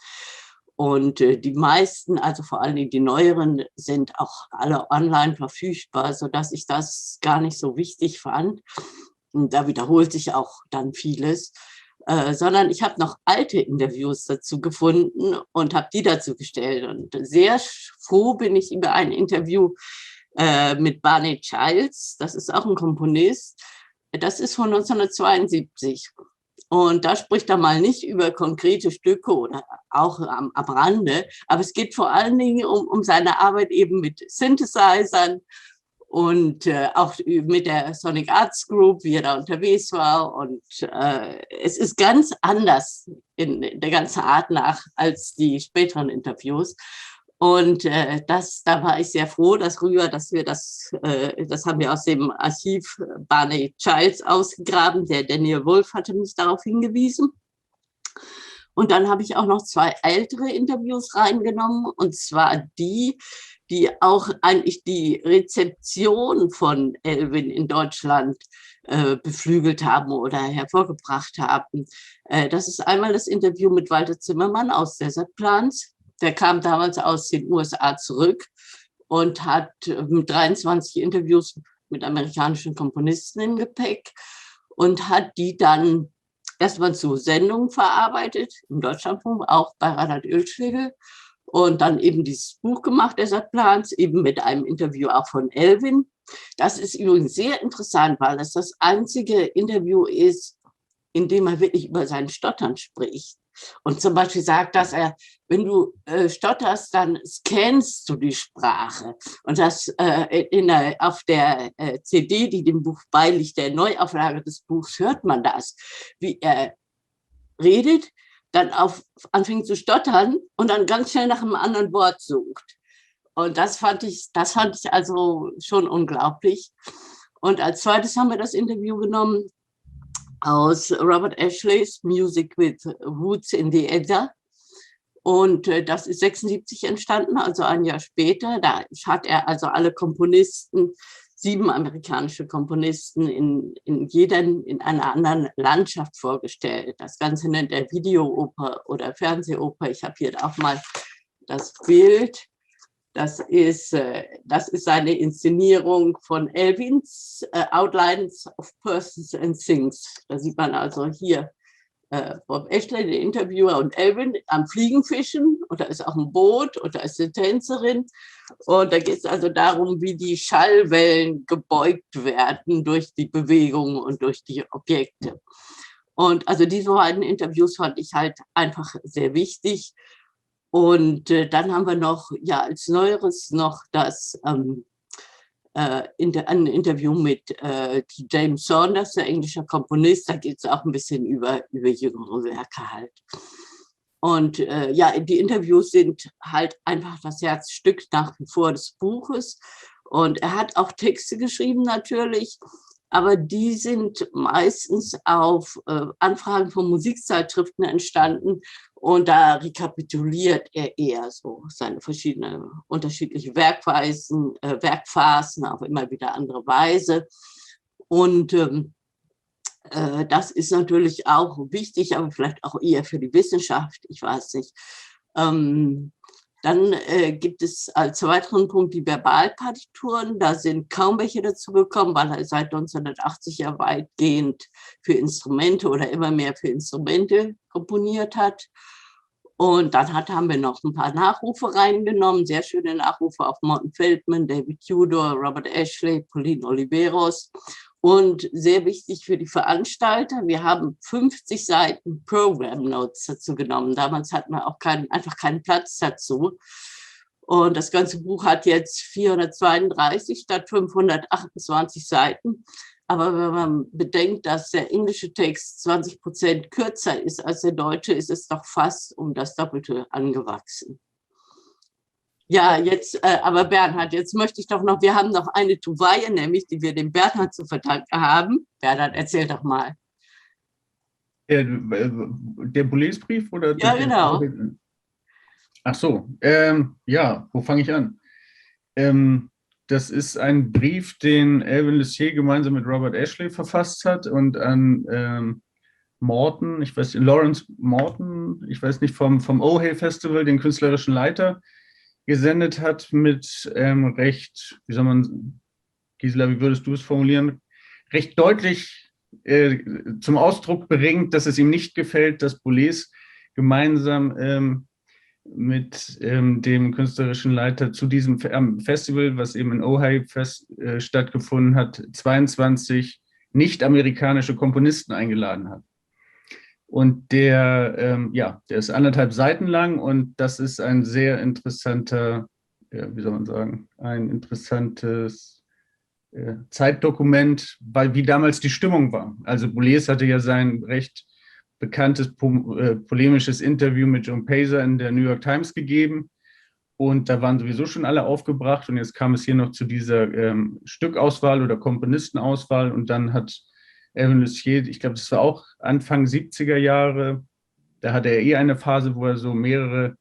Und die meisten, also vor allem die neueren, sind auch alle online verfügbar, sodass ich das gar nicht so wichtig fand. Und da wiederholt sich auch dann vieles. Sondern ich habe noch alte Interviews dazu gefunden und habe die dazu gestellt. Und sehr froh bin ich über ein Interview mit Barney Childs. Das ist auch ein Komponist. Das ist von 1972. Und da spricht er mal nicht über konkrete Stücke oder auch am Rande. Aber es geht vor allen Dingen um seine Arbeit eben mit Synthesizern und auch mit der Sonic Arts Group, wie er da unterwegs war. Und es ist ganz anders in der ganzen Art nach als die späteren Interviews. Und da war ich sehr froh darüber, dass wir das haben wir aus dem Archiv Barney Childs ausgegraben. Der Daniel Wolf hatte mich darauf hingewiesen. Und dann habe ich auch noch 2 ältere Interviews reingenommen, und zwar die auch eigentlich die Rezeption von Elvin in Deutschland beflügelt haben oder hervorgebracht haben. Das ist einmal das Interview mit Walter Zimmermann aus Desert Plants. Der kam damals aus den USA zurück und hat 23 Interviews mit amerikanischen Komponisten im Gepäck und hat die dann erstmal zu Sendungen verarbeitet, im Deutschlandfunk, auch bei Reinhard Oelschlegel, und dann eben dieses Buch gemacht, Desert Plants, eben mit einem Interview auch von Elvin. Das ist übrigens sehr interessant, weil das das einzige Interview ist, in dem er wirklich über sein Stottern spricht. Und zum Beispiel sagt, dass er, wenn du stotterst, dann scannst du die Sprache. Und das auf der CD, die dem Buch beiliegt, der Neuauflage des Buchs, hört man das, wie er redet, dann anfängt zu stottern und dann ganz schnell nach einem anderen Wort sucht. Und das fand ich also schon unglaublich. Und als zweites haben wir das Interview genommen aus Robert Ashleys Music with Roots in the Edda. Und das ist 76 entstanden, also ein Jahr später. Da hat er also alle Komponisten, 7 amerikanische Komponisten in einer anderen Landschaft vorgestellt. Das Ganze nennt er Videooper oder Fernsehooper. Ich habe hier auch mal das Bild. Das ist seine Inszenierung von Elvins Outlines of Persons and Things. Da sieht man also hier Bob Ashley, der Interviewer, und Elvin am Fliegenfischen, und da ist auch ein Boot und da ist eine Tänzerin, und da geht es also darum, wie die Schallwellen gebeugt werden durch die Bewegung und durch die Objekte. Und also diese beiden Interviews fand ich halt einfach sehr wichtig. Und dann haben wir noch, ja, als Neueres noch das ein Interview mit James Saunders, der englische Komponist. Da geht es auch ein bisschen über jüngere Werke halt. Und ja, die Interviews sind halt einfach das Herzstück nach wie vor des Buches. Und er hat auch Texte geschrieben natürlich, aber die sind meistens auf Anfragen von Musikzeitschriften entstanden. Und da rekapituliert er eher so seine verschiedenen unterschiedliche Werkphasen, auf immer wieder andere Weise. Und das ist natürlich auch wichtig, aber vielleicht auch eher für die Wissenschaft, ich weiß nicht. Dann gibt es als weiteren Punkt die Verbalpartituren. Da sind kaum welche dazu gekommen, weil er seit 1980 ja weitgehend für Instrumente oder immer mehr für Instrumente komponiert hat. Und dann haben wir noch ein paar Nachrufe reingenommen, sehr schöne Nachrufe auf Morton Feldman, David Tudor, Robert Ashley, Pauline Oliveros. Und sehr wichtig für die Veranstalter, wir haben 50 Seiten Program Notes dazu genommen. Damals hatten wir auch einfach keinen Platz dazu. Und das ganze Buch hat jetzt 432 statt 528 Seiten. Aber wenn man bedenkt, dass der englische Text 20% kürzer ist als der deutsche, ist es doch fast um das Doppelte angewachsen. Ja, jetzt, aber Bernhard, jetzt möchte ich doch noch, wir haben noch eine Tuvaille, nämlich, die wir dem Bernhard zu verdanken haben. Bernhard, erzähl doch mal. Der Boulez-Brief oder? Ja, genau. Ach so, ja, wo fange ich an? Das ist ein Brief, den Elvin Lussier gemeinsam mit Robert Ashley verfasst hat und an Morton, Lawrence Morton, ich weiß nicht, vom OHE Festival, den künstlerischen Leiter, gesendet hat mit recht, wie soll man, Gisela, wie würdest du es formulieren, recht deutlich zum Ausdruck bringt, dass es ihm nicht gefällt, dass Boulez gemeinsam mit dem künstlerischen Leiter zu diesem Festival, was eben in Ohio stattgefunden hat, 22 nicht-amerikanische Komponisten eingeladen hat. Und der ist 1,5 Seiten lang, und das ist ein sehr interessanter, wie soll man sagen, ein interessantes Zeitdokument, weil wie damals die Stimmung war. Also Boulez hatte ja sein recht bekanntes polemisches Interview mit Joan Pazer in der New York Times gegeben, und da waren sowieso schon alle aufgebracht, und jetzt kam es hier noch zu dieser Stückauswahl oder Komponistenauswahl, und dann hat Elvin Lussier, ich glaube, das war auch Anfang 70er Jahre, da hatte er eine Phase, wo er so mehrere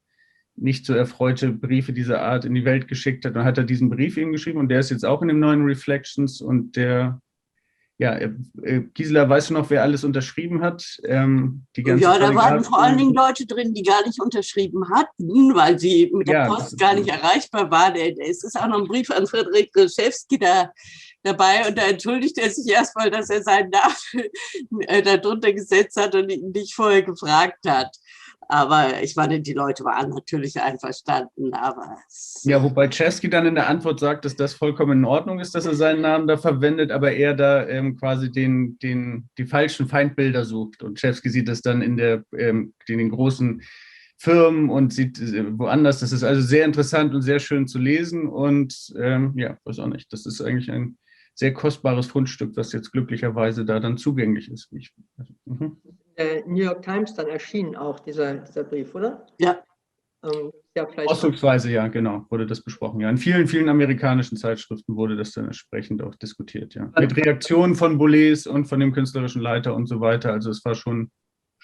nicht so erfreute Briefe dieser Art in die Welt geschickt hat. Dann hat er diesen Brief ihm geschrieben und der ist jetzt auch in dem neuen Reflections und Gisela, weißt du noch, wer alles unterschrieben hat? Die ganze Ja, da waren Kandidaten- vor allen Dingen Leute drin, die gar nicht unterschrieben hatten, weil sie mit der Ja, Post gar nicht erreichbar waren. Es ist auch noch ein Brief an Friedrich Grzelewski dabei und da entschuldigt er sich erstmal, dass er seinen Namen darunter gesetzt hat und ihn nicht vorher gefragt hat. Aber ich meine, die Leute waren natürlich einverstanden, aber Ja, wobei Chesky dann in der Antwort sagt, dass das vollkommen in Ordnung ist, dass er seinen Namen da verwendet, aber er da quasi die falschen Feindbilder sucht. Und Chesky sieht das dann in den großen Firmen und sieht woanders. Das ist also sehr interessant und sehr schön zu lesen. Und weiß auch nicht, das ist eigentlich ein sehr kostbares Fundstück, was jetzt glücklicherweise da dann zugänglich ist. New York Times dann erschienen auch, dieser Brief, oder? ja. Ja, vielleicht Ausdrucksweise, ja, genau, wurde das besprochen. Ja, in vielen, vielen amerikanischen Zeitschriften wurde das dann entsprechend auch diskutiert, ja. Mit Reaktionen von Boulez und von dem künstlerischen Leiter und so weiter. Also es war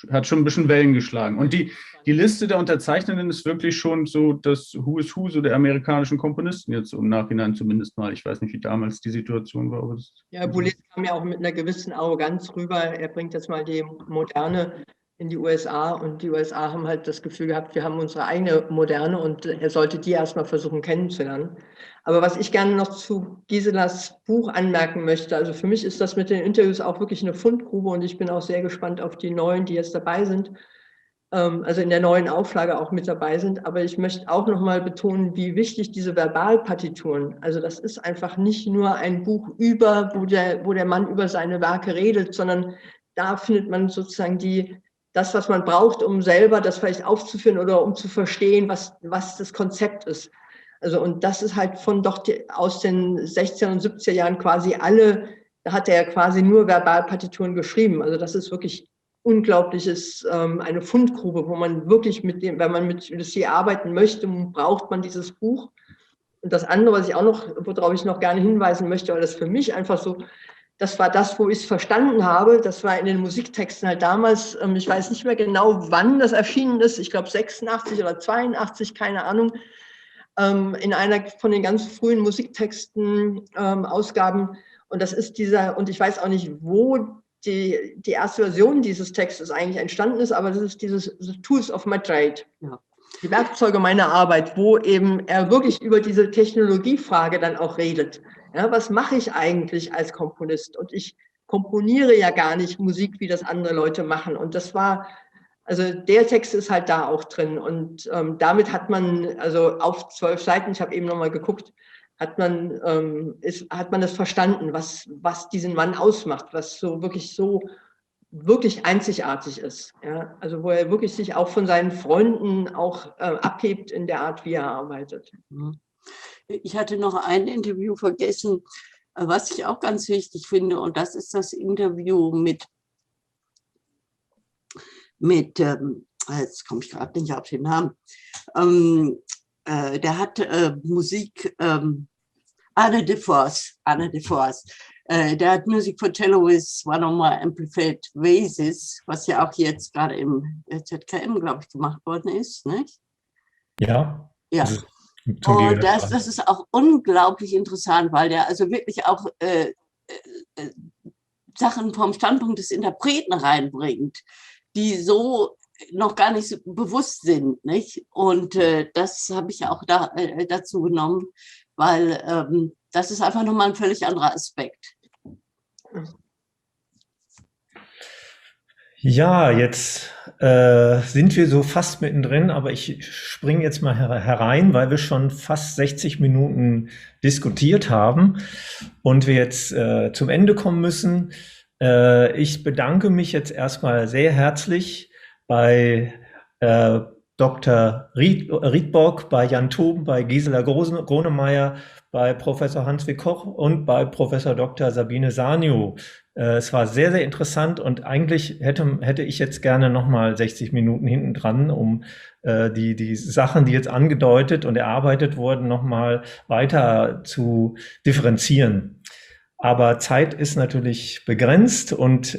hat schon ein bisschen Wellen geschlagen. Und die Liste der Unterzeichnenden ist wirklich schon so das Who is Who so der amerikanischen Komponisten jetzt im Nachhinein zumindest mal. Ich weiß nicht, wie damals die Situation war. Aber ja, Boulez kam ja auch mit einer gewissen Arroganz rüber. Er bringt jetzt mal die Moderne in die USA und die USA haben halt das Gefühl gehabt, wir haben unsere eigene Moderne und er sollte die erstmal versuchen kennenzulernen. Aber was ich gerne noch zu Giselas Buch anmerken möchte, also für mich ist das mit den Interviews auch wirklich eine Fundgrube und ich bin auch sehr gespannt auf die neuen, die jetzt dabei sind, also in der neuen Auflage auch mit dabei sind. Aber ich möchte auch nochmal betonen, wie wichtig diese Verbalpartituren, also das ist einfach nicht nur ein Buch wo der Mann über seine Werke redet, sondern da findet man sozusagen das, was man braucht, um selber das vielleicht aufzuführen oder um zu verstehen, was das Konzept ist. Also, und das ist halt aus den 16er und 70er Jahren quasi da hat er quasi nur Verbalpartituren geschrieben. Also das ist wirklich unglaubliches, eine Fundgrube, wo man wirklich wenn man mit Lussier arbeiten möchte, braucht man dieses Buch. Und das andere, worauf ich noch gerne hinweisen möchte, weil das für mich einfach so, das war das, wo ich es verstanden habe. Das war in den Musiktexten halt damals, ich weiß nicht mehr genau, wann das erschienen ist, ich glaube 86 oder 82, keine Ahnung, in einer von den ganz frühen Musiktexten, Ausgaben. Und das ist und ich weiß auch nicht, wo die erste Version dieses Textes eigentlich entstanden ist, aber das ist dieses The Tools of My Trade. Ja. Die Werkzeuge meiner Arbeit, wo eben er wirklich über diese Technologiefrage dann auch redet. Ja, was mache ich eigentlich als Komponist? Und ich komponiere ja gar nicht Musik, wie das andere Leute machen. Und also der Text ist halt da auch drin. Und damit hat man, also auf 12 Seiten, ich habe eben nochmal geguckt, hat man das verstanden, was diesen Mann ausmacht, was so wirklich einzigartig ist. Ja? Also wo er wirklich sich auch von seinen Freunden auch abhebt in der Art, wie er arbeitet. Ich hatte noch ein Interview vergessen, was ich auch ganz wichtig finde, und das ist das Interview mit jetzt komme ich gerade nicht auf den Namen, der hat Musik, Arne de Vos, der hat Music for Cello with One or More Amplified Vases, was ja auch jetzt gerade im ZKM, glaube ich, gemacht worden ist, nicht? Ja. Ja. Und das ist auch unglaublich interessant, weil der also wirklich auch Sachen vom Standpunkt des Interpreten reinbringt, die so noch gar nicht so bewusst sind, nicht? Und das habe ich auch dazu genommen, weil das ist einfach nochmal ein völlig anderer Aspekt. Ja, jetzt sind wir so fast mittendrin, aber ich springe jetzt mal herein, weil wir schon fast 60 Minuten diskutiert haben und wir jetzt zum Ende kommen müssen. Ich bedanke mich jetzt erstmal sehr herzlich bei Dr. Rietbock, bei Jan Toben, bei Gisela Gronemeyer, bei Professor Hans-W. Koch und bei Professor Dr. Sabine Saniu. Es war sehr, sehr interessant und eigentlich hätte ich jetzt gerne nochmal 60 Minuten hinten dran, um die Sachen, die jetzt angedeutet und erarbeitet wurden, nochmal weiter zu differenzieren. Aber Zeit ist natürlich begrenzt und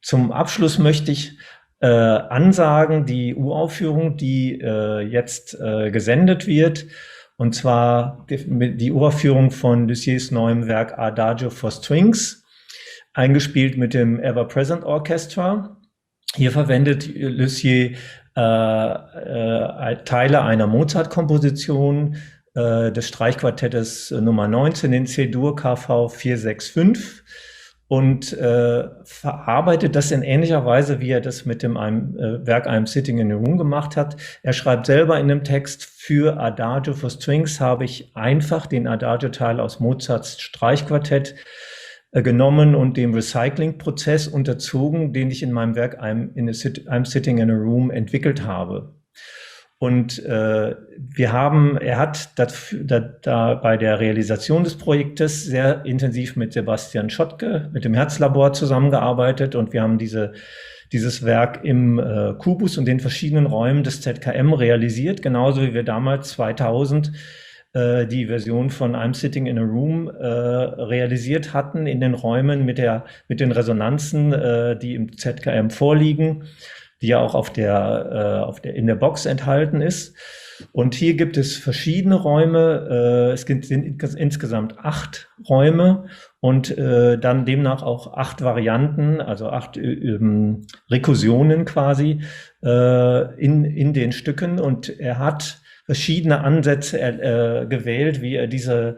zum Abschluss möchte ich ansagen, die Uraufführung, die jetzt gesendet wird. Und zwar die Uraufführung von Lussiers neuem Werk Adagio for Strings, eingespielt mit dem Ever Present Orchestra. Hier verwendet Lussier Teile einer Mozart-Komposition des Streichquartettes Nummer 19 in C-Dur KV 465 und verarbeitet das in ähnlicher Weise, wie er das mit dem Werk I'm Sitting in a Room gemacht hat. Er schreibt selber in dem Text, für Adagio for Strings habe ich einfach den Adagio-Teil aus Mozarts Streichquartett genommen und dem Recycling-Prozess unterzogen, den ich in meinem Werk I'm Sitting in a Room entwickelt habe. Und er hat da bei der Realisation des Projektes sehr intensiv mit Sebastian Schottke, mit dem Herzlabor zusammengearbeitet, und wir haben dieses Werk im Kubus und den verschiedenen Räumen des ZKM realisiert, genauso wie wir damals 2000 die Version von I'm Sitting in a Room realisiert hatten in den Räumen mit den Resonanzen, die im ZKM vorliegen, die ja auch in der Box enthalten ist. Und hier gibt es verschiedene Räume. Es sind insgesamt 8 Räume und dann demnach auch 8 Varianten, also 8 Rekursionen quasi in den Stücken. Und er hat verschiedene Ansätze gewählt, wie er diese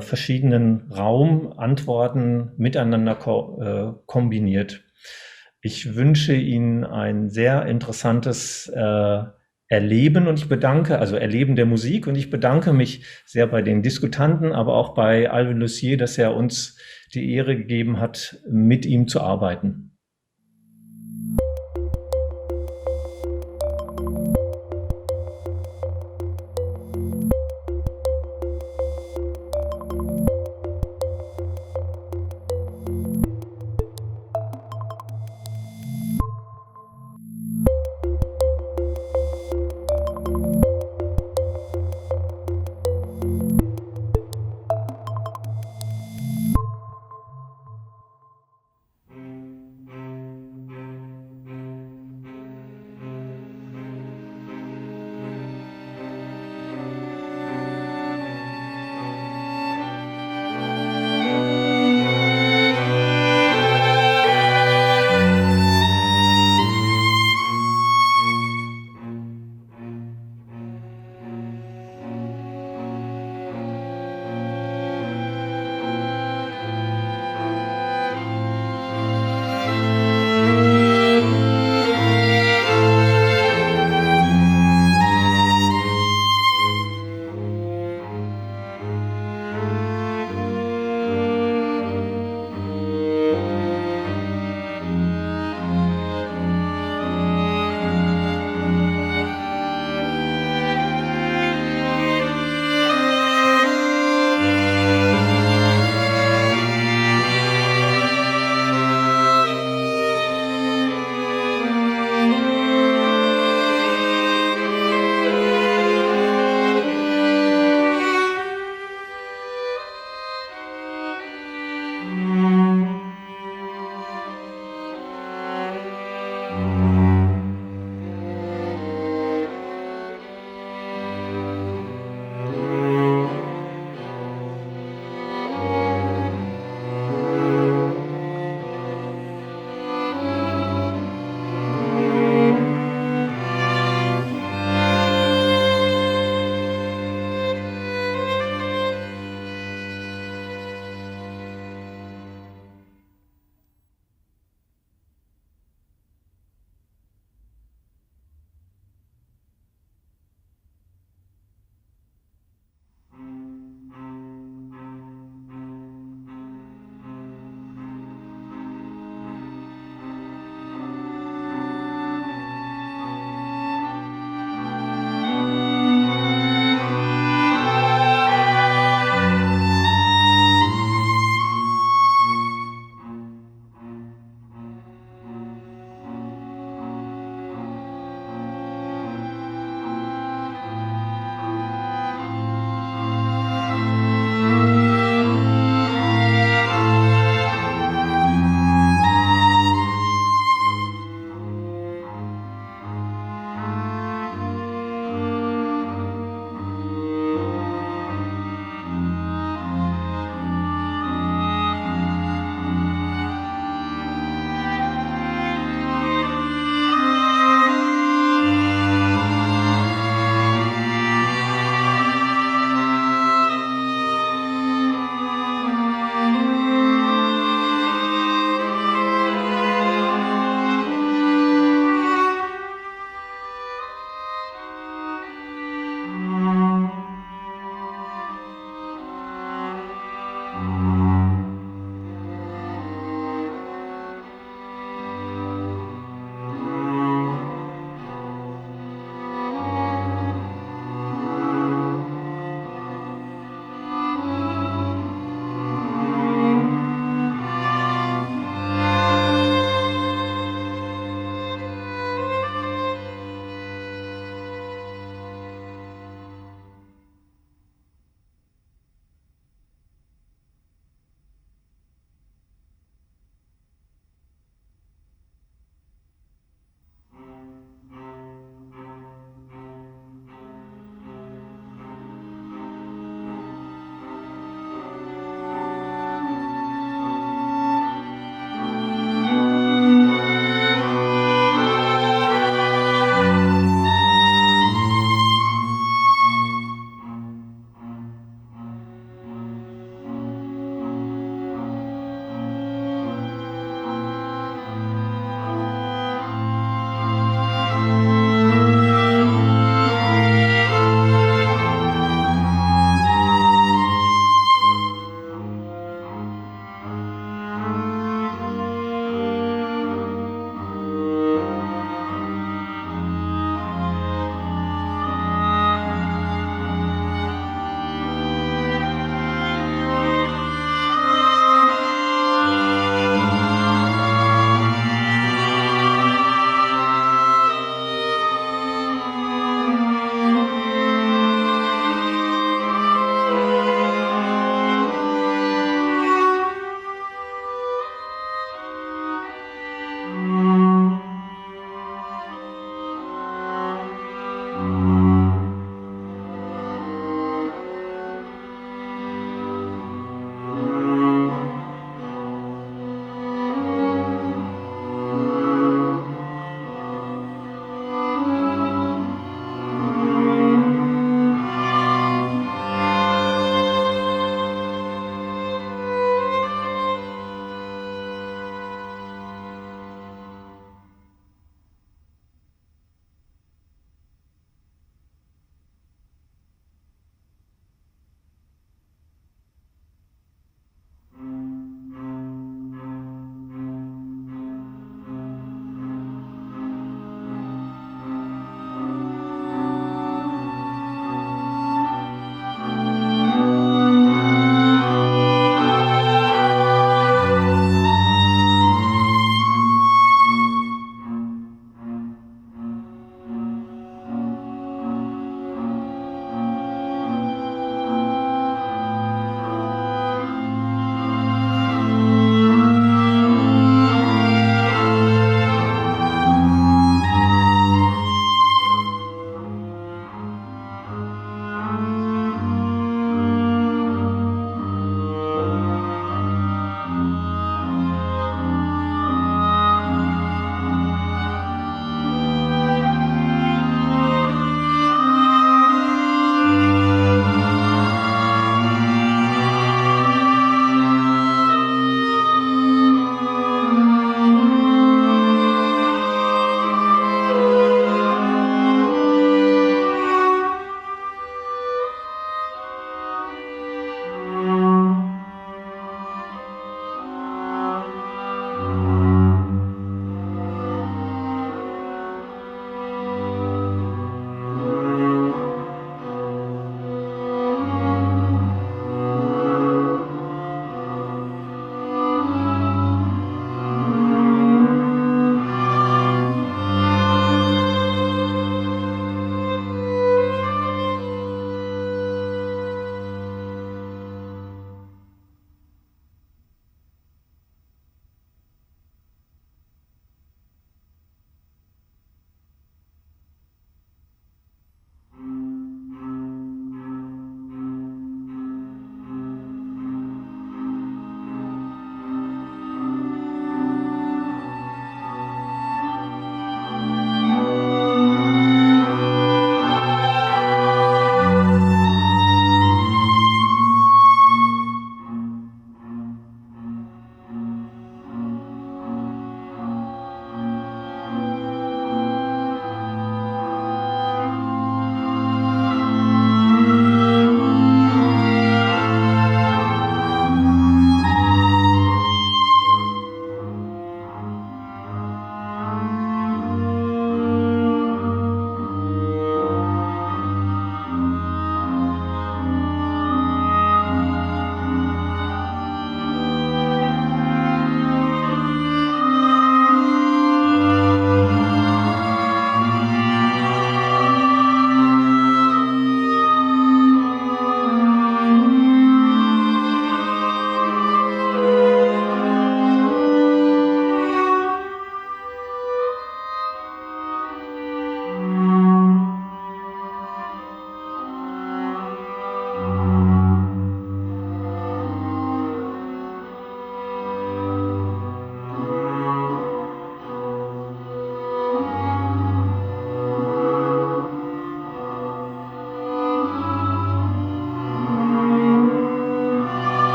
verschiedenen Raumantworten miteinander kombiniert. Ich wünsche Ihnen ein sehr interessantes Erleben Erleben der Musik, und ich bedanke mich sehr bei den Diskutanten, aber auch bei Alvin Lussier, dass er uns die Ehre gegeben hat, mit ihm zu arbeiten.